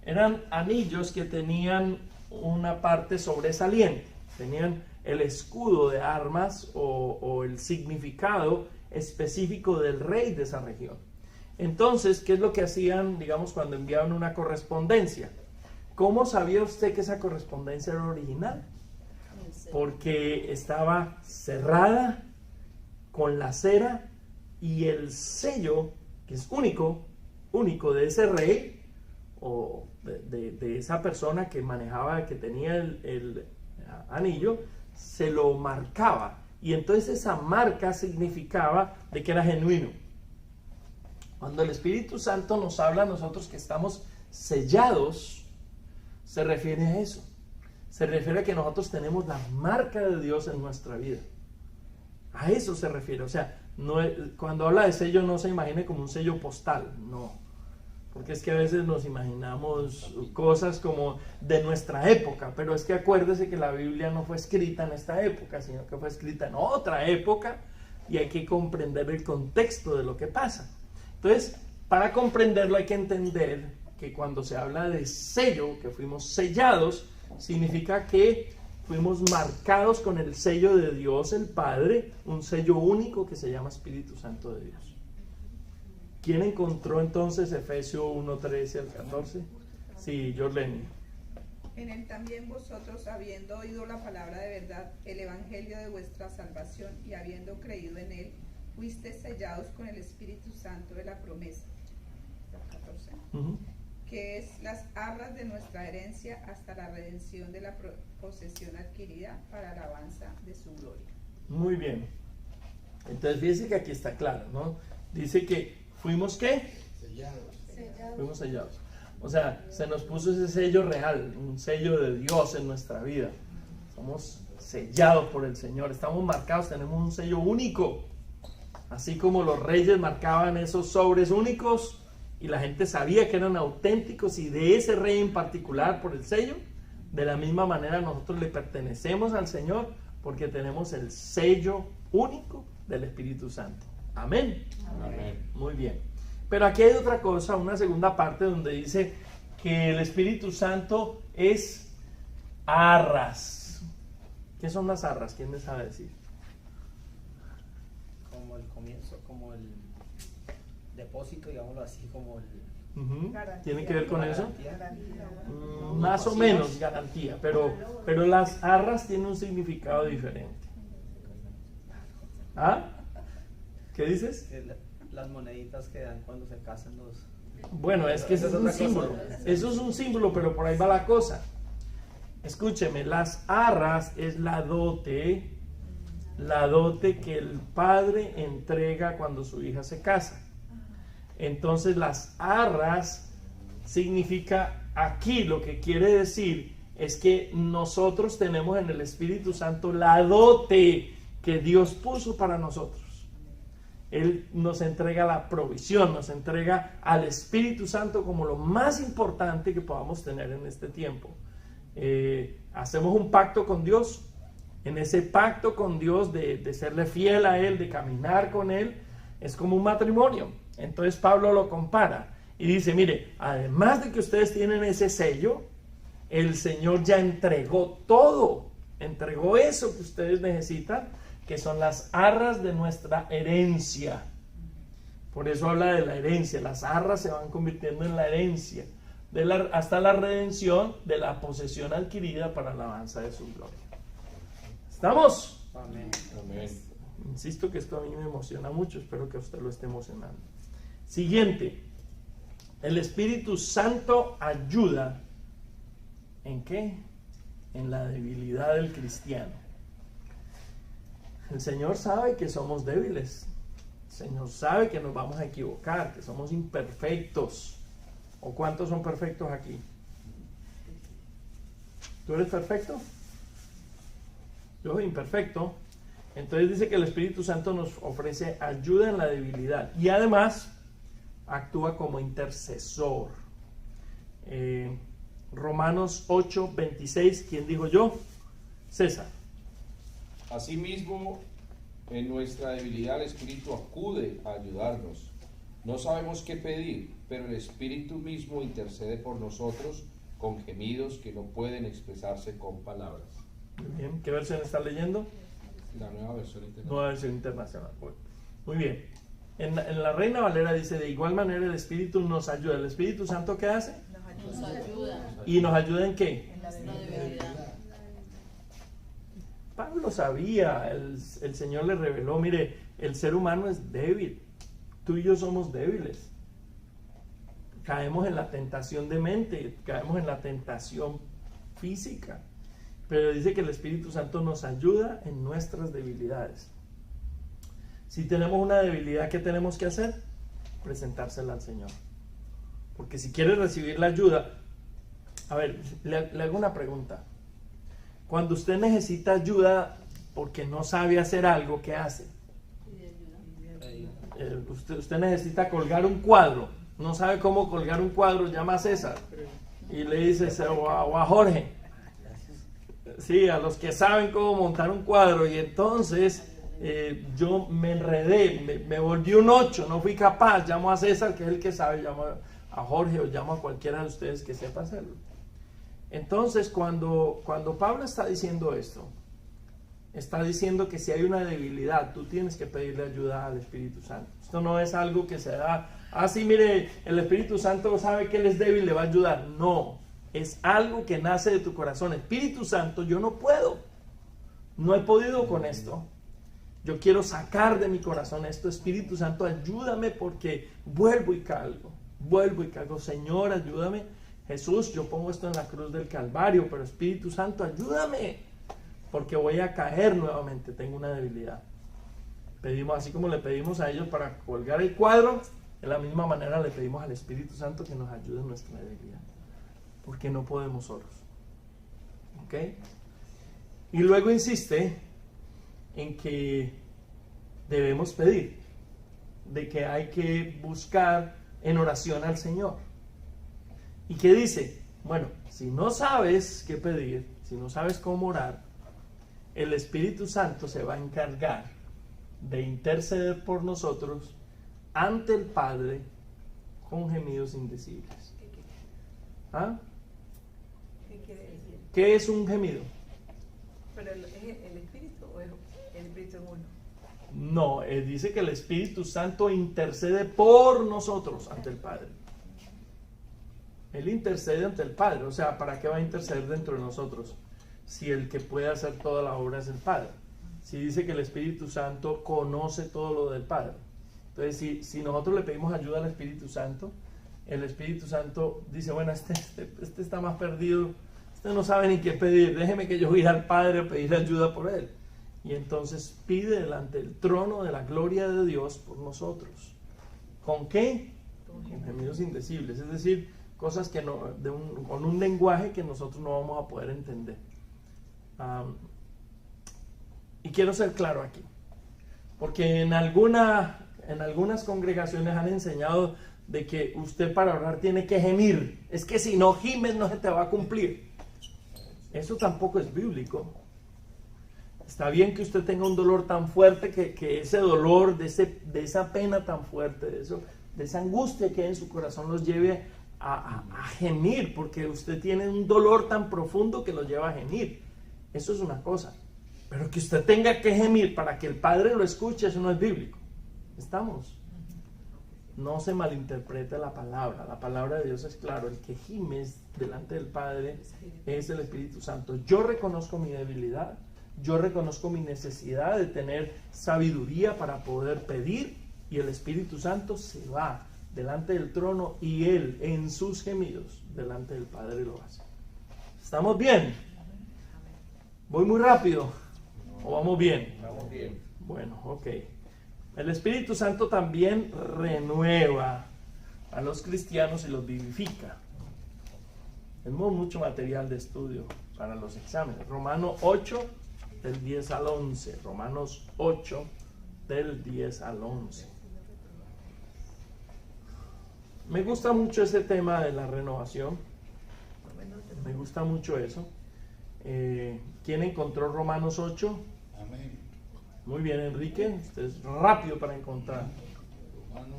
eran anillos que tenían una parte sobresaliente, tenían el escudo de armas o el significado específico del rey de esa región. Entonces, ¿qué es lo que hacían, digamos, cuando enviaban una correspondencia? ¿Cómo sabía usted que esa correspondencia era original? Porque estaba cerrada con la cera y el sello, que es único de ese rey o de esa persona que manejaba, que tenía el anillo, se lo marcaba. Y entonces esa marca significaba de que era genuino. Cuando el Espíritu Santo nos habla a nosotros que estamos sellados, se refiere a eso. se refiere a que nosotros tenemos la marca de Dios en nuestra vida. A eso se refiere. O sea, cuando habla de sello no se imagine como un sello postal, no. Porque es que a veces nos imaginamos cosas como de nuestra época, pero es que acuérdese que la Biblia no fue escrita en esta época, sino que fue escrita en otra época y hay que comprender el contexto de lo que pasa. Entonces, para comprenderlo hay que entender que cuando se habla de sello, que fuimos sellados, significa que fuimos marcados con el sello de Dios el Padre, un sello único que se llama Espíritu Santo de Dios. ¿Quién encontró entonces Efesios 1:13 al 14? Sí, Jorleni.
En él también vosotros, habiendo oído la palabra de verdad, el evangelio de vuestra salvación, y habiendo creído en él, fuisteis sellados con el Espíritu Santo de la promesa. 14. Que es las arras de nuestra herencia hasta la redención de la posesión adquirida para alabanza de su gloria.
Muy bien. Entonces fíjense que aquí está claro, ¿no? Dice que fuimos ¿qué?
Sellados.
Fuimos sellados. O sea, se nos puso ese sello real, un sello de Dios en nuestra vida. Somos sellados por el Señor, estamos marcados, tenemos un sello único. Así como los reyes marcaban esos sobres únicos y la gente sabía que eran auténticos y de ese rey en particular por el sello, de la misma manera nosotros le pertenecemos al Señor porque tenemos el sello único del Espíritu Santo. Amén.
Amén.
Muy bien. Pero aquí hay otra cosa, una segunda parte donde dice que el Espíritu Santo es arras. ¿Qué son las arras? ¿Quién me sabe decir?
Como el comienzo, como el depósito, digámoslo así, como el...
¿Tiene que ver con eso?
Garantía.
Más o menos garantía, pero las arras tienen un significado diferente. ¿Ah? ¿Qué dices?
Las moneditas que dan cuando se casan los...
Bueno, es que eso es un símbolo. Eso es un símbolo, pero por ahí va la cosa. Escúcheme, las arras es la dote que el padre entrega cuando su hija se casa. Entonces las arras significa aquí, lo que quiere decir es que nosotros tenemos en el Espíritu Santo la dote que Dios puso para nosotros. Él nos entrega la provisión, nos entrega al Espíritu Santo como lo más importante que podamos tener en este tiempo. Hacemos un pacto con Dios. En ese pacto con Dios de serle fiel a Él, de caminar con Él, es como un matrimonio. Entonces Pablo lo compara y dice, mire, además de que ustedes tienen ese sello, el Señor ya entregó todo, entregó eso que ustedes necesitan, que son las arras de nuestra herencia. Por eso habla de la herencia, las arras se van convirtiendo en la herencia, hasta la redención de la posesión adquirida para la alabanza de su gloria. ¿Estamos?
Amén.
Amén.
Insisto que esto a mí me emociona mucho, espero que a usted lo esté emocionando. Siguiente, el Espíritu Santo ayuda, ¿en qué? En la debilidad del cristiano. El Señor sabe que somos débiles, el Señor sabe que nos vamos a equivocar, que somos imperfectos. ¿O cuántos son perfectos aquí? ¿Tú eres perfecto? Yo soy imperfecto. Entonces dice que el Espíritu Santo nos ofrece ayuda en la debilidad y además actúa como intercesor. Romanos 8:26, ¿quién dijo yo? César.
Asimismo, en nuestra debilidad el Espíritu acude a ayudarnos. No sabemos qué pedir, pero el Espíritu mismo intercede por nosotros con gemidos que no pueden expresarse con palabras.
Muy bien, ¿qué versión está leyendo?
La nueva versión internacional.
Nueva versión internacional. Bueno, muy bien. En la Reina Valera dice, de igual manera el Espíritu nos ayuda. ¿El Espíritu Santo qué hace?
Nos ayuda
¿Y nos ayuda en qué?
en nuestra debilidad.
Pablo sabía, el Señor le reveló, mire, el ser humano es débil. Tú y yo somos débiles. Caemos en la tentación de mente, caemos en la tentación física. Pero dice que el Espíritu Santo nos ayuda en nuestras debilidades. Si tenemos una debilidad, ¿qué tenemos que hacer? Presentársela al Señor. Porque si quieres recibir la ayuda, a ver, le hago una pregunta. Cuando usted necesita ayuda porque no sabe hacer algo, ¿qué hace? Usted necesita colgar un cuadro, no sabe cómo colgar un cuadro, llama a César y le dice, o a Jorge, sí, a los que saben cómo montar un cuadro. Y entonces yo me enredé, me volví un 8, no fui capaz, llamo a César, que es el que sabe, llamo a Jorge o llamo a cualquiera de ustedes que sepa hacerlo. Entonces cuando Pablo está diciendo esto, está diciendo que si hay una debilidad, tú tienes que pedirle ayuda al Espíritu Santo. Esto no es algo que se da, sí, mire, el Espíritu Santo sabe que él es débil, le va a ayudar. No, es algo que nace de tu corazón. Espíritu Santo, yo no puedo, no he podido con esto. Yo quiero sacar de mi corazón esto. Espíritu Santo, ayúdame porque vuelvo y caigo. Señor, ayúdame. Jesús, yo pongo esto en la cruz del Calvario, pero Espíritu Santo, ayúdame. Porque voy a caer nuevamente, tengo una debilidad. Pedimos, así como le pedimos a ellos para colgar el cuadro, de la misma manera le pedimos al Espíritu Santo que nos ayude en nuestra debilidad. Porque no podemos solos. ¿Ok? Y luego insiste en que debemos pedir, de que hay que buscar en oración al Señor. ¿Y qué dice? Bueno, si no sabes qué pedir, si no sabes cómo orar, el Espíritu Santo se va a encargar de interceder por nosotros ante el Padre con gemidos indecibles. ¿Ah?
¿Qué quiere decir?
¿Qué es un gemido?
¿Pero es el Espíritu o es el Espíritu en uno?
No, dice que el Espíritu Santo intercede por nosotros ante el Padre. Él intercede ante el Padre. O sea, ¿para qué va a interceder dentro de nosotros? Si el que puede hacer toda la obra es el Padre. Si dice que el Espíritu Santo conoce todo lo del Padre. Entonces, si nosotros le pedimos ayuda al Espíritu Santo, el Espíritu Santo dice, bueno, este está más perdido, este no sabe ni qué pedir, déjeme que yo voy al Padre a pedir ayuda por él. Y entonces pide delante del trono de la gloria de Dios por nosotros. ¿Con qué? Con gemidos indecibles, es decir, cosas que no, con un lenguaje que nosotros no vamos a poder entender. Y quiero ser claro aquí, porque en algunas congregaciones han enseñado de que usted para orar tiene que gemir, es que si no gimes no se te va a cumplir. Eso tampoco es bíblico. Está bien que usted tenga un dolor tan fuerte que ese dolor, de esa pena tan fuerte, de esa angustia que hay en su corazón los lleve a gemir, porque usted tiene un dolor tan profundo que lo lleva a gemir. Eso es una cosa, pero que usted tenga que gemir para que el Padre lo escuche, eso no es bíblico. ¿Estamos? No se malinterprete la palabra de Dios es claro, el que gime delante del Padre es el Espíritu Santo. Yo reconozco mi debilidad, yo reconozco mi necesidad de tener sabiduría para poder pedir, y el Espíritu Santo se va delante del trono y Él en sus gemidos delante del Padre lo hace. ¿Estamos bien? ¿Voy muy rápido? ¿O vamos bien?
Vamos bien.
Bueno, ok. El Espíritu Santo también renueva a los cristianos y los vivifica. Tenemos mucho material de estudio para los exámenes. Romanos 8, del 10 al 11. Romanos 8, del 10 al 11. Me gusta mucho ese tema de la renovación. Me gusta mucho eso. ¿Quién encontró Romanos 8?
Amén.
Muy bien, Enrique, usted es rápido para encontrar.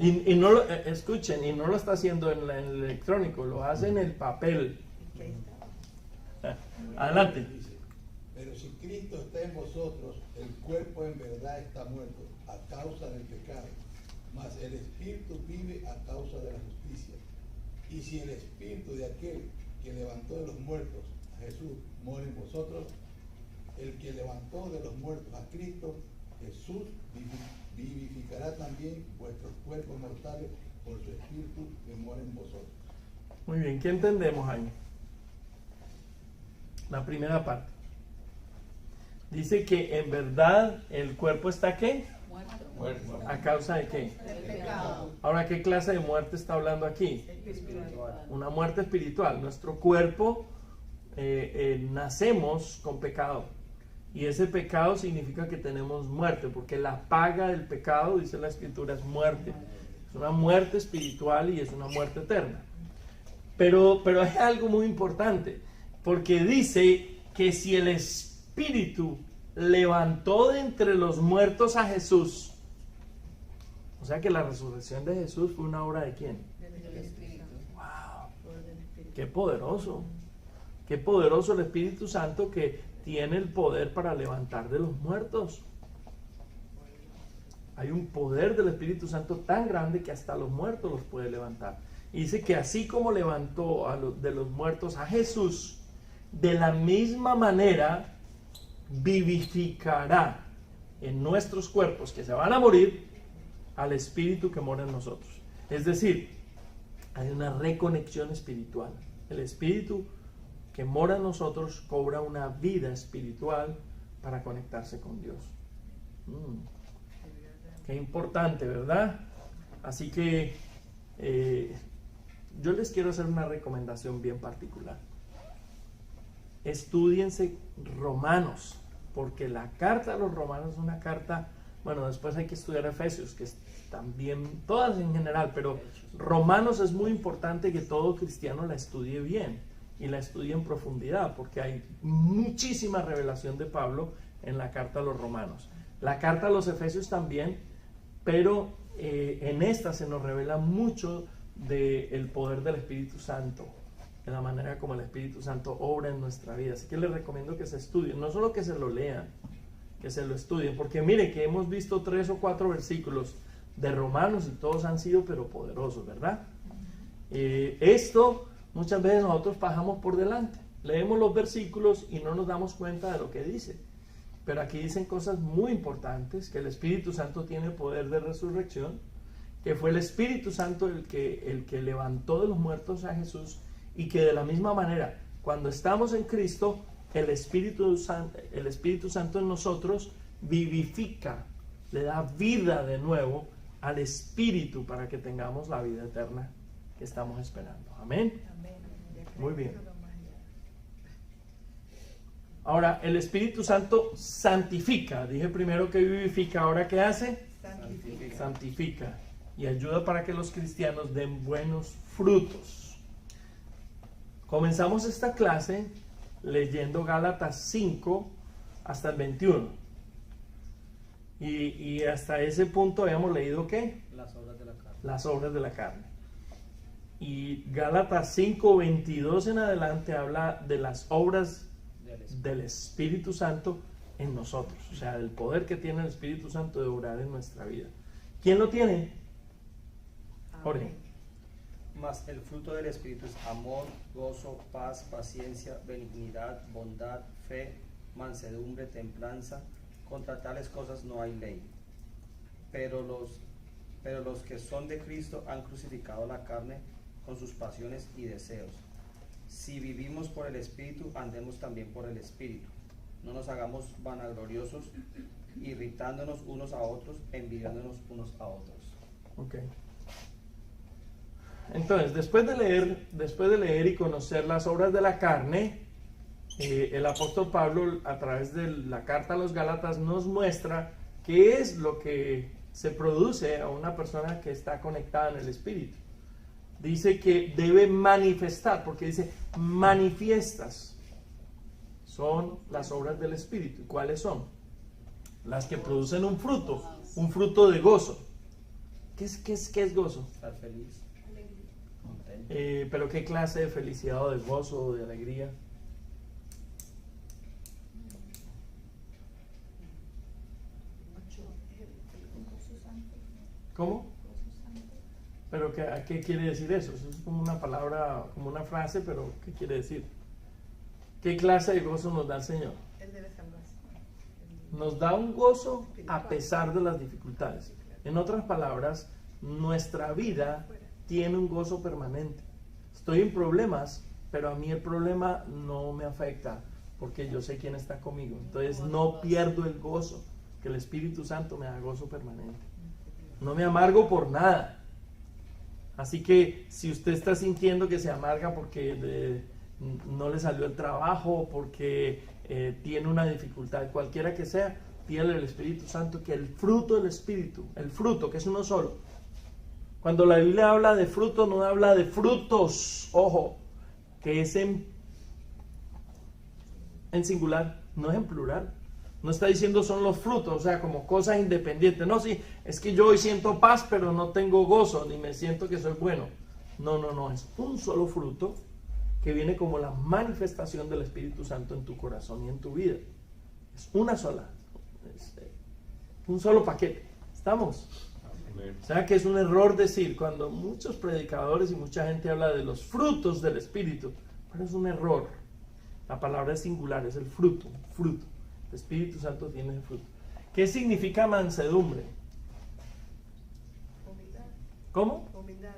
Y no lo, escuchen, y no lo está haciendo en el electrónico, lo hace en el papel. Adelante.
Pero si Cristo está en vosotros, el cuerpo en verdad está muerto a causa del pecado, mas el Espíritu vive a causa de la justicia. Y si el Espíritu de aquel que levantó de los muertos a Jesús mora en vosotros, el que levantó de los muertos a Cristo, Jesús, vivificará también vuestros cuerpos mortales por su Espíritu que mora en vosotros.
Muy bien, ¿qué entendemos ahí? La primera parte. Dice que en verdad el cuerpo está ¿qué?
Muerto.
¿A causa de qué?
El pecado.
Ahora, ¿qué clase de muerte está hablando aquí?
Espiritual.
Una muerte espiritual. Nuestro cuerpo nacemos con pecado. Y ese pecado significa que tenemos muerte, porque la paga del pecado, dice la Escritura, es muerte. Es una muerte espiritual y es una muerte eterna. Pero hay algo muy importante, porque dice que si el Espíritu levantó de entre los muertos a Jesús, o sea que la resurrección de Jesús fue una obra ¿de quién?
Del Espíritu.
¡Wow! ¡Qué poderoso! ¡Qué poderoso el Espíritu Santo que tiene el poder para levantar de los muertos! Hay un poder del Espíritu Santo tan grande que hasta los muertos los puede levantar. Y dice que así como levantó de los muertos a Jesús, de la misma manera vivificará en nuestros cuerpos que se van a morir al Espíritu que mora en nosotros. Es decir, hay una reconexión espiritual. El Espíritu que mora en nosotros cobra una vida espiritual para conectarse con Dios. Qué importante, ¿verdad? Así que yo les quiero hacer una recomendación bien particular. Estúdiense Romanos, porque la carta a los Romanos es una carta, bueno, después hay que estudiar Efesios, que es también, todas en general, pero Romanos es muy importante que todo cristiano la estudie bien y la estudie en profundidad, porque hay muchísima revelación de Pablo en la carta a los Romanos. La carta a los Efesios también, pero en esta se nos revela mucho del poder del Espíritu Santo, de la manera como el Espíritu Santo obra en nuestra vida. Así que les recomiendo que se estudien, no solo que se lo lean, que se lo estudien, porque mire que hemos visto 3 o 4 versículos de Romanos y todos han sido pero poderosos, ¿verdad? Esto muchas veces nosotros pasamos por delante, leemos los versículos y no nos damos cuenta de lo que dice, pero aquí dicen cosas muy importantes, que el Espíritu Santo tiene poder de resurrección, que fue el Espíritu Santo el que levantó de los muertos a Jesús, y que de la misma manera, cuando estamos en Cristo, el Espíritu Santo en nosotros vivifica, le da vida de nuevo al Espíritu para que tengamos la vida eterna que estamos esperando. Amén. Muy bien. Ahora, el Espíritu Santo santifica. Dije primero que vivifica, ahora ¿qué hace? Santifica. Y ayuda para que los cristianos den buenos frutos. Comenzamos esta clase leyendo Gálatas 5 hasta el 21. Y hasta ese punto habíamos leído ¿qué?
Las obras de la carne.
Las obras de la carne. Y Gálatas 5, 22 en adelante habla de las obras del Espíritu Santo en nosotros. O sea, el poder que tiene el Espíritu Santo de obrar en nuestra vida. ¿Quién lo tiene? Jorge.
Mas el fruto del Espíritu es amor, gozo, paz, paciencia, benignidad, bondad, fe, mansedumbre, templanza. Contra tales cosas no hay ley. Pero los que son de Cristo han crucificado la carne con sus pasiones y deseos. Si vivimos por el Espíritu, andemos también por el Espíritu. No nos hagamos vanagloriosos, irritándonos unos a otros, envidiándonos unos a otros.
Okay. Entonces, después de leer y conocer las obras de la carne, el apóstol Pablo, a través de la carta a los Gálatas, nos muestra qué es lo que se produce a una persona que está conectada en el Espíritu. Dice que debe manifestar, porque dice manifiestas. Son las obras del Espíritu. ¿Cuáles son? Las que producen un fruto de gozo. ¿Qué es gozo?
Estar feliz.
Pero ¿qué clase de felicidad o de gozo o de alegría? ¿Cómo? ¿Pero qué quiere decir eso? Eso es como una palabra, como una frase, pero ¿qué quiere decir? ¿Qué clase de gozo nos da el Señor?
Él debe salvarse.
Nos da un gozo a pesar de las dificultades. En otras palabras, nuestra vida tiene un gozo permanente. Estoy en problemas, pero a mí el problema no me afecta porque yo sé quién está conmigo. Entonces no pierdo el gozo, que el Espíritu Santo me da gozo permanente. No me amargo por nada. Así que si usted está sintiendo que se amarga porque no le salió el trabajo, porque tiene una dificultad, cualquiera que sea, pídele al Espíritu Santo que el fruto del Espíritu, el fruto, que es uno solo. Cuando la Biblia habla de fruto, no habla de frutos, ojo, que es en singular, no es en plural. No está diciendo son los frutos, o sea, como cosas independientes. No, sí, es que yo hoy siento paz, pero no tengo gozo, ni me siento que soy bueno. No, es un solo fruto que viene como la manifestación del Espíritu Santo en tu corazón y en tu vida. Es una sola, es un solo paquete. ¿Estamos? O sea que es un error decir, cuando muchos predicadores y mucha gente habla de los frutos del Espíritu, pero es un error. La palabra es singular, es el fruto. El Espíritu Santo tiene el fruto. ¿Qué significa mansedumbre?
Humildad.
¿Cómo?
Humildad.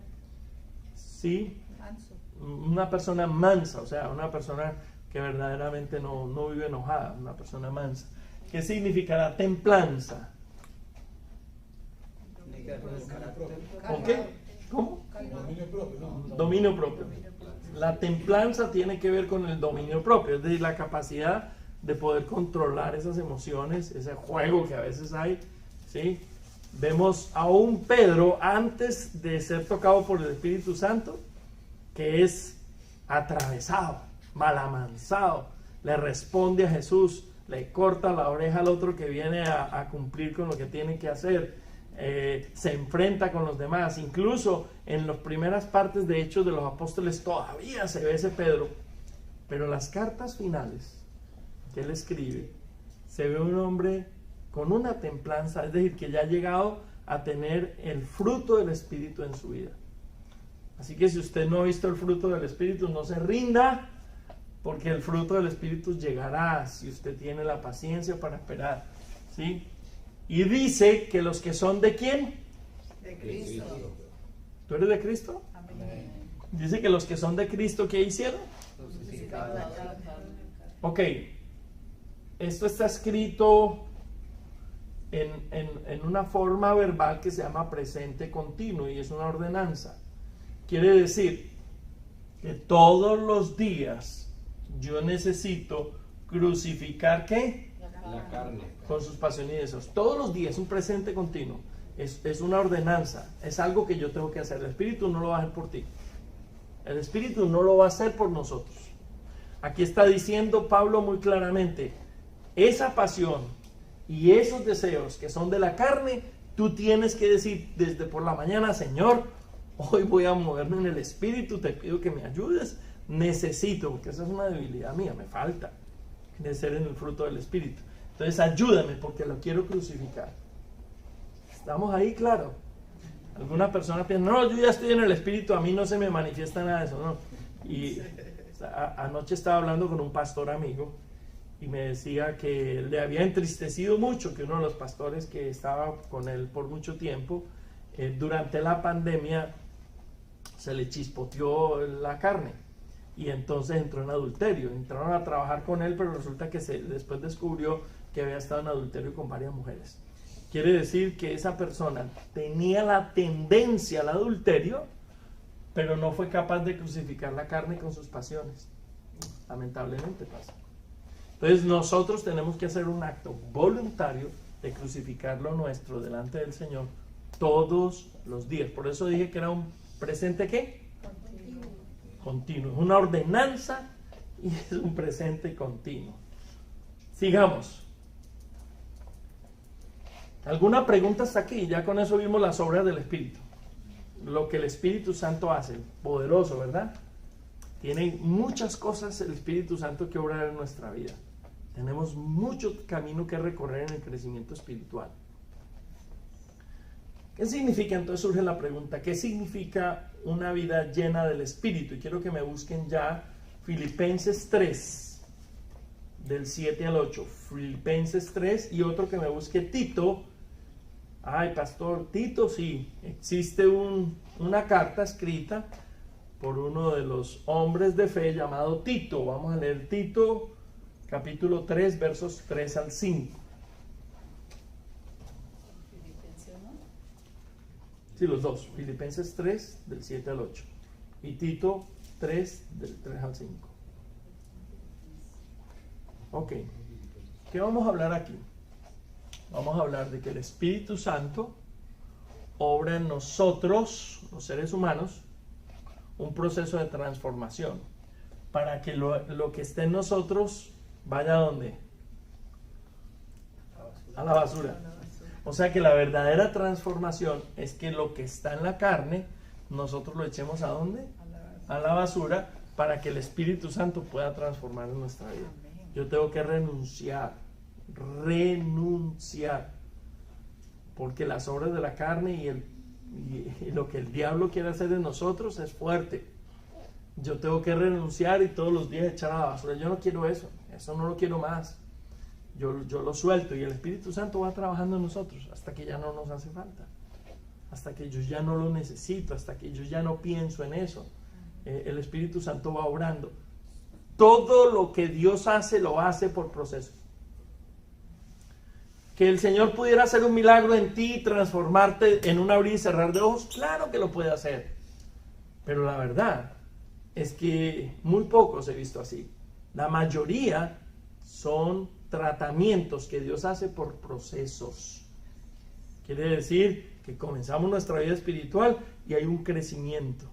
Sí,
Manso.
una persona mansa, o sea, una persona que verdaderamente no vive enojada, una persona mansa. ¿Qué significará templanza? ¿Con qué? ¿Cómo?
Dominio propio, ¿no?
Dominio propio. La templanza tiene que ver con el dominio propio, es decir, la capacidad de poder controlar esas emociones, ese juego que a veces hay, ¿sí? Vemos a un Pedro antes de ser tocado por el Espíritu Santo, que es atravesado, malamansado, le responde a Jesús, le corta la oreja al otro que viene a cumplir con lo que tiene que hacer, se enfrenta con los demás. Incluso en las primeras partes de Hechos de los Apóstoles todavía se ve ese Pedro, pero en las cartas finales que él escribe se ve un hombre con una templanza, es decir, que ya ha llegado a tener el fruto del Espíritu en su vida. Así que si usted no ha visto el fruto del Espíritu, no se rinda, porque el fruto del Espíritu llegará si usted tiene la paciencia para esperar, ¿sí? Y dice que los que son ¿de quién?
De Cristo.
¿Tú eres de Cristo?
Amén.
Dice que los que son de Cristo, ¿qué hicieron? Ok, esto está escrito en una forma verbal que se llama presente continuo y es una ordenanza. Quiere decir que todos los días yo necesito crucificar ¿qué?
La carne.
Con sus pasiones y deseos. Todos los días, un presente continuo. Es una ordenanza, es algo que yo tengo que hacer. El Espíritu no lo va a hacer por ti. El Espíritu no lo va a hacer por nosotros. Aquí está diciendo Pablo muy claramente, esa pasión y esos deseos que son de la carne, tú tienes que decir desde por la mañana, Señor, hoy voy a moverme en el Espíritu, te pido que me ayudes, necesito, porque esa es una debilidad mía, me falta crecer en el fruto del Espíritu. Entonces ayúdame porque lo quiero crucificar. ¿Estamos ahí? Claro. Alguna persona piensa, no, yo ya estoy en el Espíritu, a mí no se me manifiesta nada de eso, ¿no? Y anoche estaba hablando con un pastor amigo y me decía que le había entristecido mucho que uno de los pastores que estaba con él por mucho tiempo, durante la pandemia se le chispoteó la carne y entonces entró en adulterio. Entraron a trabajar con él, pero resulta que después descubrió que había estado en adulterio con varias mujeres. Quiere decir que esa persona tenía la tendencia al adulterio, pero no fue capaz de crucificar la carne con sus pasiones. Lamentablemente pasa. Entonces nosotros tenemos que hacer un acto voluntario de crucificar lo nuestro delante del Señor todos los días. Por eso dije que era un presente ¿qué? Continuo. Es una ordenanza y es un presente continuo. Sigamos. ¿Alguna pregunta hasta aquí? Ya con eso vimos las obras del Espíritu. Lo que el Espíritu Santo hace, poderoso, ¿verdad? Tiene muchas cosas el Espíritu Santo que obrar en nuestra vida. Tenemos mucho camino que recorrer en el crecimiento espiritual. ¿Qué significa? Entonces surge la pregunta, ¿qué significa una vida llena del Espíritu? Y quiero que me busquen ya Filipenses 3, del 7 al 8. Filipenses 3 y otro que me busque Tito. Ay, pastor, Tito, sí, existe una carta escrita por uno de los hombres de fe llamado Tito. Vamos a leer Tito, capítulo 3, versos 3 al 5. Sí, los dos. Filipenses 3, del 7 al 8. Y Tito 3, del 3 al 5. Ok. ¿Qué vamos a hablar aquí? Vamos a hablar de que el Espíritu Santo obra en nosotros, los seres humanos, un proceso de transformación para que lo que esté en nosotros vaya ¿a dónde? A la basura. O sea que la verdadera transformación es que lo que está en la carne nosotros lo echemos ¿a dónde? A la basura, para que el Espíritu Santo pueda transformar en nuestra vida. Yo tengo que renunciar, porque las obras de la carne y lo que el diablo quiere hacer en nosotros es fuerte. Yo tengo que renunciar y todos los días echar a la basura. Yo no quiero eso no lo quiero más. Yo lo suelto y el Espíritu Santo va trabajando en nosotros hasta que ya no nos hace falta, hasta que yo ya no lo necesito, hasta que yo ya no pienso en eso. El Espíritu Santo va obrando. Todo lo que Dios hace, lo hace por procesos. Que el Señor pudiera hacer un milagro en ti y transformarte en un abrir y cerrar de ojos, claro que lo puede hacer. Pero la verdad es que muy pocos he visto así. La mayoría son tratamientos que Dios hace por procesos. Quiere decir que comenzamos nuestra vida espiritual y hay un crecimiento.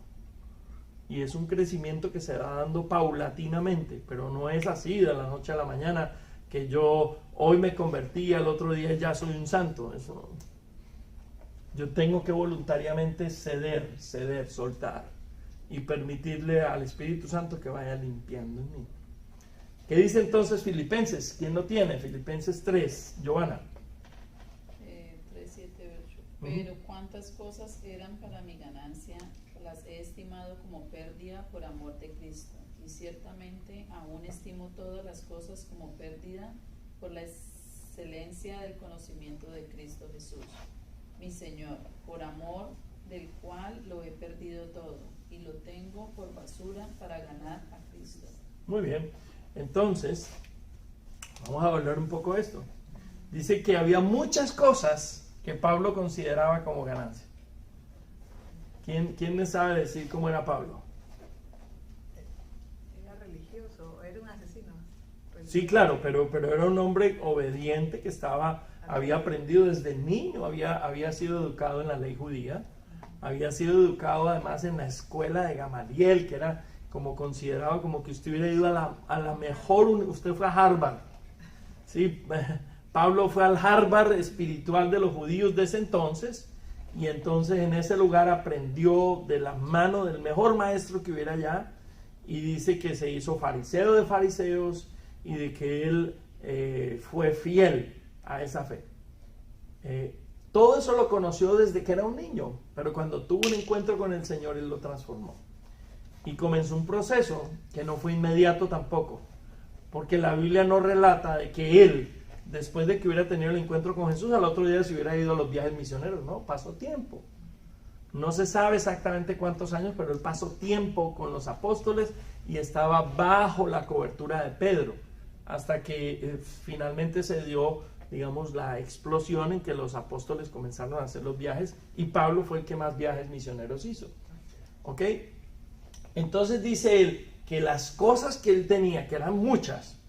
Y es un crecimiento que se va dando paulatinamente, pero no es así de la noche a la mañana, que yo hoy me convertí, al otro día ya soy un santo. Eso, yo tengo que voluntariamente ceder, soltar y permitirle al Espíritu Santo que vaya limpiando en mí. ¿Qué dice entonces Filipenses? ¿Quién lo tiene? Filipenses 3, Giovanna.
3, 7, 8. Pero cuántas cosas eran para mi ganancia, las he estimado como pérdida por amor de Cristo. Y ciertamente aún estimo todas las cosas como pérdida por la excelencia del conocimiento de Cristo Jesús, mi Señor, por amor del cual lo he perdido todo y lo tengo por basura para ganar a Cristo.
Muy bien. Entonces, vamos a hablar un poco de esto. Dice que había muchas cosas que Pablo consideraba como ganancia. ¿Quién me sabe decir cómo era Pablo?
Era religioso, era un asesino.
Sí, claro, pero era un hombre obediente que había aprendido desde niño, había sido educado en la ley judía, había sido educado además en la escuela de Gamaliel, que era como considerado como que usted hubiera ido a la mejor, usted fue a Harvard. Sí, Pablo fue al Harvard espiritual de los judíos de ese entonces, y entonces en ese lugar aprendió de la mano del mejor maestro que hubiera allá, y dice que se hizo fariseo de fariseos, y de que él fue fiel a esa fe. Todo eso lo conoció desde que era un niño, pero cuando tuvo un encuentro con el Señor, Él lo transformó. Y comenzó un proceso que no fue inmediato tampoco, porque la Biblia no relata de que él, después de que hubiera tenido el encuentro con Jesús, al otro día se hubiera ido a los viajes misioneros. No, pasó tiempo. No se sabe exactamente cuántos años, pero él pasó tiempo con los apóstoles y estaba bajo la cobertura de Pedro, hasta que finalmente se dio, digamos, la explosión en que los apóstoles comenzaron a hacer los viajes, y Pablo fue el que más viajes misioneros hizo. ¿Ok? Entonces dice él que las cosas que él tenía, que eran muchas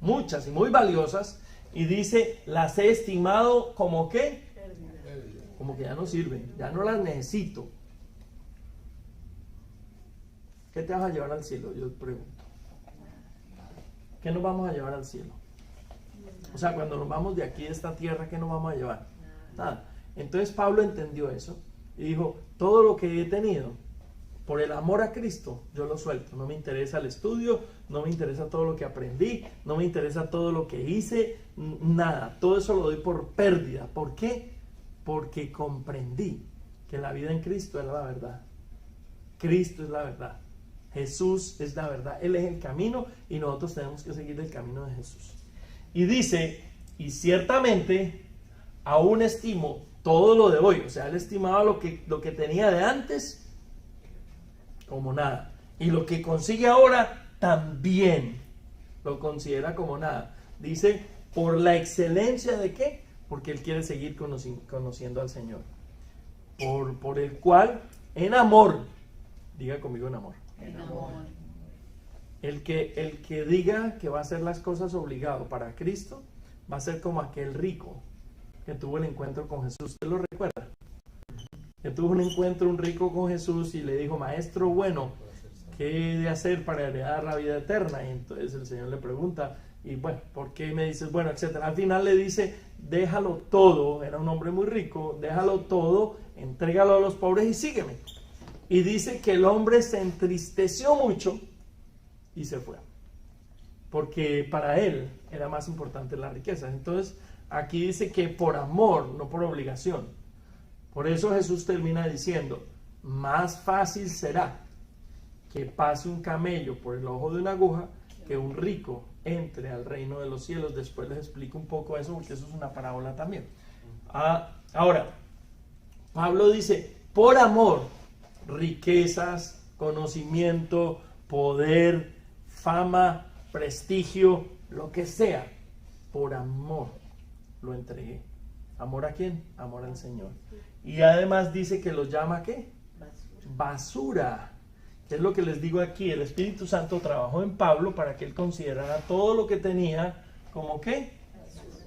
y muy valiosas, y dice, las he estimado como ¿qué? Como que ya no sirven, ya no las necesito. ¿Qué te vas a llevar al cielo? Yo pregunto. ¿Qué nos vamos a llevar al cielo? O sea, cuando nos vamos de aquí, de esta tierra, ¿qué nos vamos a llevar? Nada. Entonces Pablo entendió eso y dijo, todo lo que he tenido, por el amor a Cristo, yo lo suelto. No me interesa el estudio, no me interesa todo lo que aprendí, no me interesa todo lo que hice, nada. Todo eso lo doy por pérdida. ¿Por qué? Porque comprendí que la vida en Cristo era la verdad. Cristo es la verdad. Jesús es la verdad. Él es el camino y nosotros tenemos que seguir el camino de Jesús. Y dice, y ciertamente aún estimo todo lo de hoy. O sea, él estimaba lo que tenía de antes como nada, y lo que consigue ahora también lo considera como nada. Dice, por la excelencia de ¿qué? Porque él quiere seguir conociendo al Señor, por el cual en amor, diga conmigo en amor, El que diga que va a hacer las cosas obligado para Cristo va a ser como aquel rico que tuvo el encuentro con Jesús. ¿Usted lo recuerda? Que tuvo un encuentro un rico con Jesús y le dijo, maestro bueno, ¿qué he de hacer para heredar la vida eterna? Y entonces el Señor le pregunta, y bueno, ¿por qué me dices bueno, etcétera? Al final le dice, déjalo todo, era un hombre muy rico, déjalo todo, entrégalo a los pobres y sígueme. Y dice que el hombre se entristeció mucho y se fue, porque para él era más importante la riqueza. Entonces aquí dice que por amor, no por obligación. Por eso Jesús termina diciendo, más fácil será que pase un camello por el ojo de una aguja que un rico entre al reino de los cielos. Después les explico un poco eso, porque eso es una parábola también. Ahora, Pablo dice, por amor, riquezas, conocimiento, poder, fama, prestigio, lo que sea, por amor lo entregué. ¿Amor a quién? Amor al Señor. Y además dice que lo llama ¿qué? Basura. ¿Qué es lo que les digo aquí? El Espíritu Santo trabajó en Pablo para que él considerara todo lo que tenía como ¿qué?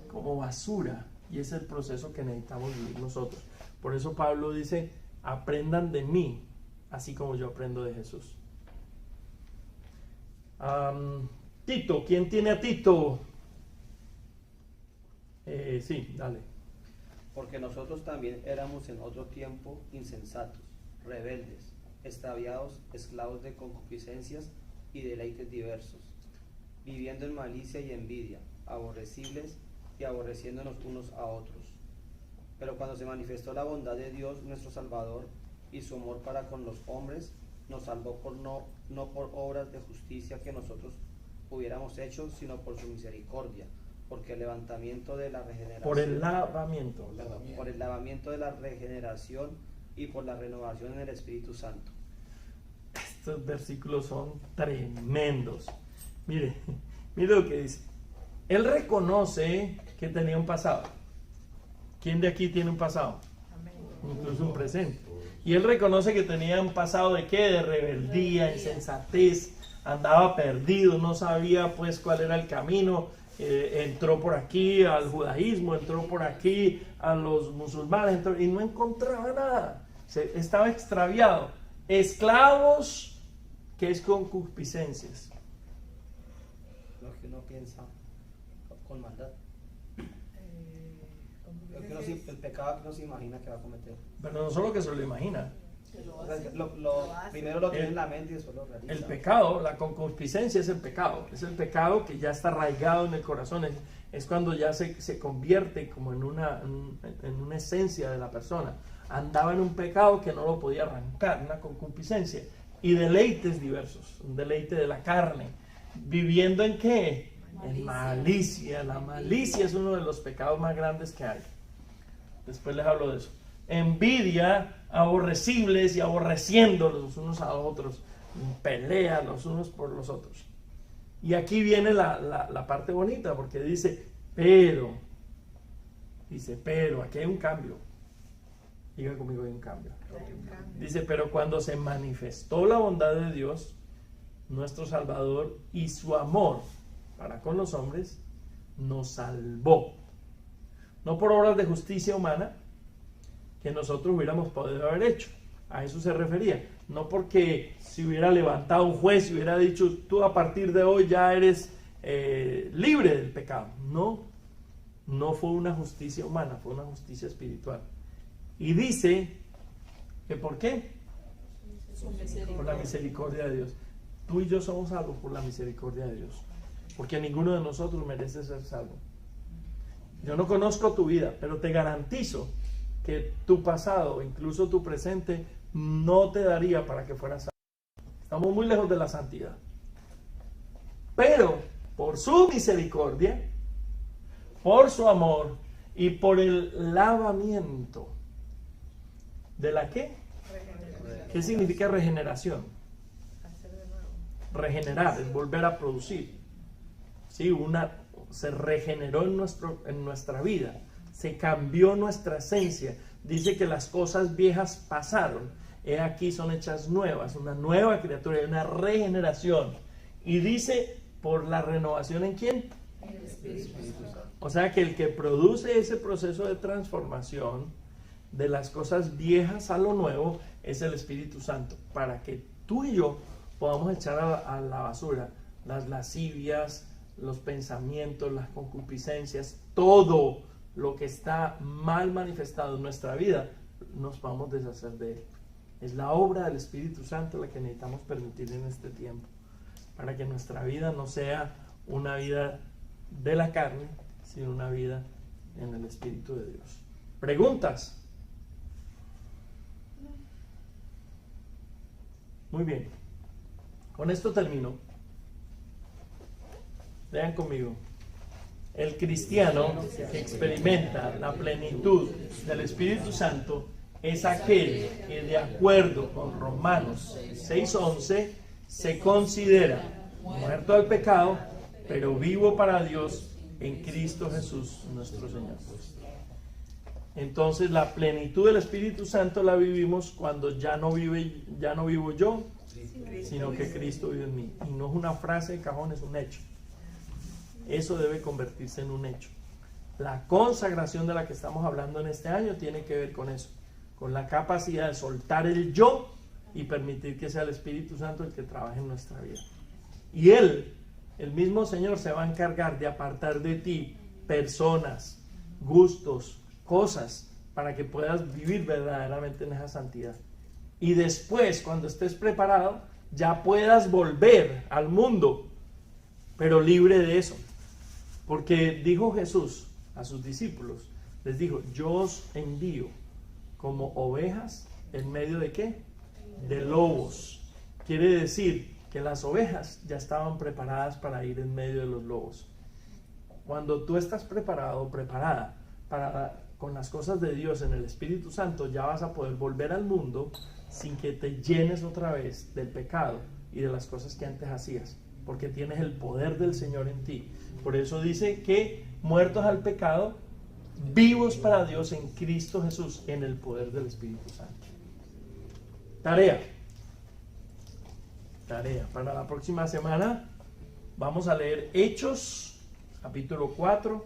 Como basura. Y ese es el proceso que necesitamos vivir nosotros. Por eso Pablo dice, aprendan de mí, así como yo aprendo de Jesús. Tito, ¿quién tiene a Tito? Sí, dale.
Porque nosotros también éramos en otro tiempo insensatos, rebeldes, extraviados, esclavos de concupiscencias y deleites diversos, viviendo en malicia y envidia, aborrecibles y aborreciéndonos unos a otros. Pero cuando se manifestó la bondad de Dios nuestro Salvador y su amor para con los hombres, nos salvó no por obras de justicia que nosotros hubiéramos hecho, sino por su misericordia, porque el levantamiento de la regeneración,
por el lavamiento
de la regeneración y por la renovación en el Espíritu Santo.
Estos versículos son tremendos. Mire lo que dice. Él reconoce que tenía un pasado. ¿Quién de aquí tiene un pasado? Incluso un presente. Y él reconoce que tenía un pasado de ¿qué? De rebeldía, insensatez, andaba perdido, no sabía pues cuál era el camino. Entró por aquí al judaísmo, entró por aquí a los musulmanes, y no encontraba nada. Estaba extraviado. Esclavos, que es concupiscencias.
Lo que uno piensa con maldad. El pecado que uno se imagina que va a cometer.
Pero no solo que se lo imagina.
Primero lo tiene en la mente y después lo realiza.
El pecado, la concupiscencia es el pecado que ya está arraigado en el corazón, es cuando ya se convierte como en una esencia de la persona. Andaba en un pecado que no lo podía arrancar, una concupiscencia, y deleites diversos, un deleite de la carne, viviendo ¿en qué? En malicia. La malicia es uno de los pecados más grandes que hay. Después les hablo de eso. Envidia, aborrecibles y aborreciendo los unos a otros, pelea los unos por los otros. Y aquí viene la parte bonita, porque dice, pero, aquí hay un cambio. Diga conmigo, hay un cambio. Dice, pero cuando se manifestó la bondad de Dios, nuestro Salvador, y su amor para con los hombres, nos salvó. No por obras de justicia humana, que nosotros hubiéramos podido haber hecho. A eso se refería. No porque se hubiera levantado un juez y hubiera dicho, tú a partir de hoy ya eres libre del pecado. No fue una justicia humana, fue una justicia espiritual. Y dice que ¿por qué? Por la misericordia de Dios. Tú y yo somos salvos por la misericordia de Dios, porque ninguno de nosotros merece ser salvo. Yo no conozco tu vida, pero te garantizo que tu pasado, incluso tu presente, no te daría para que fueras salvo. Estamos muy lejos de la santidad. Pero por su misericordia, por su amor y por el lavamiento de la ¿qué? ¿Qué significa regeneración? Regenerar es volver a producir. Sí, se regeneró en nuestra vida, se cambió nuestra esencia. Dice que las cosas viejas pasaron, he aquí son hechas nuevas, una nueva criatura, una regeneración. Y dice, por la renovación ¿en quién?
El Espíritu Santo.
O sea que el que produce ese proceso de transformación de las cosas viejas a lo nuevo es el Espíritu Santo, para que tú y yo podamos echar a la basura las lascivias, los pensamientos, las concupiscencias, todo lo que está mal manifestado en nuestra vida, nos podamos deshacer de él. Es la obra del Espíritu Santo la que necesitamos permitir en este tiempo, para que nuestra vida no sea una vida de la carne, sino una vida en el Espíritu de Dios. ¿Preguntas? Muy bien. Con esto termino. Vean conmigo. El cristiano que experimenta la plenitud del Espíritu Santo es aquel que, de acuerdo con Romanos 6:11, se considera muerto al pecado, pero vivo para Dios en Cristo Jesús nuestro Señor. Entonces la plenitud del Espíritu Santo la vivimos cuando ya no vivo yo, sino que Cristo vive en mí. Y no es una frase de cajón, es un hecho. Eso debe convertirse en un hecho. La consagración de la que estamos hablando en este año tiene que ver con eso, con la capacidad de soltar el yo y permitir que sea el Espíritu Santo el que trabaje en nuestra vida. Y Él, el mismo Señor, se va a encargar de apartar de ti personas, gustos, cosas, para que puedas vivir verdaderamente en esa santidad. Y después, cuando estés preparado, ya puedas volver al mundo, pero libre de eso. Porque dijo Jesús a sus discípulos, les dijo, yo os envío como ovejas en medio de ¿qué? De lobos. Quiere decir que las ovejas ya estaban preparadas para ir en medio de los lobos. Cuando tú estás preparado o preparada con las cosas de Dios en el Espíritu Santo, ya vas a poder volver al mundo sin que te llenes otra vez del pecado y de las cosas que antes hacías, porque tienes el poder del Señor en ti. Por eso dice que muertos al pecado, vivos para Dios en Cristo Jesús, en el poder del Espíritu Santo. Tarea para la próxima semana. Vamos a leer Hechos capítulo 4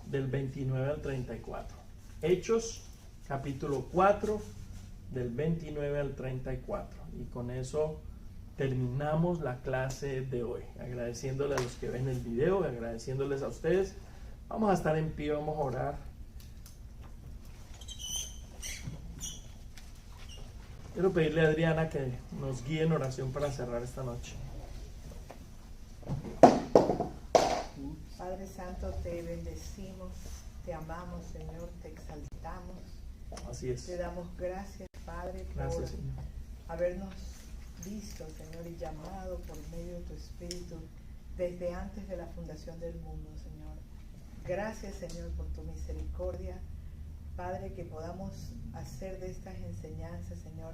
del 29 al 34. Hechos capítulo 4 del 29 al 34. Y con eso terminamos la clase de hoy, agradeciéndole a los que ven el video, agradeciéndoles a ustedes. Vamos a estar en pie, vamos a orar. Quiero pedirle a Adriana que nos guíe en oración para cerrar esta noche.
Padre Santo, te bendecimos, te amamos, Señor, te exaltamos.
Así es.
Te damos gracias, Padre,
Gracias,
por
Señor.
habernos visto, Señor, y llamado por medio de tu Espíritu desde antes de la fundación del mundo, Señor. Gracias, Señor, por tu misericordia, Padre, que podamos hacer de estas enseñanzas, Señor,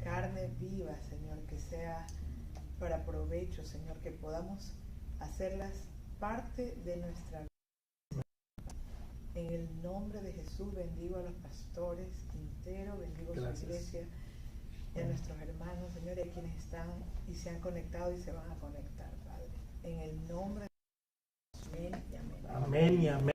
carne viva, Señor, que sea para provecho, Señor, que podamos hacerlas parte de nuestra vida. En el nombre de Jesús bendigo a los pastores Quintero, bendigo a su iglesia y a nuestros hermanos, Señor, y a quienes están y se han conectado y se van a conectar, Padre. En el nombre de Jesús. Amén y amén.
Amén y amén.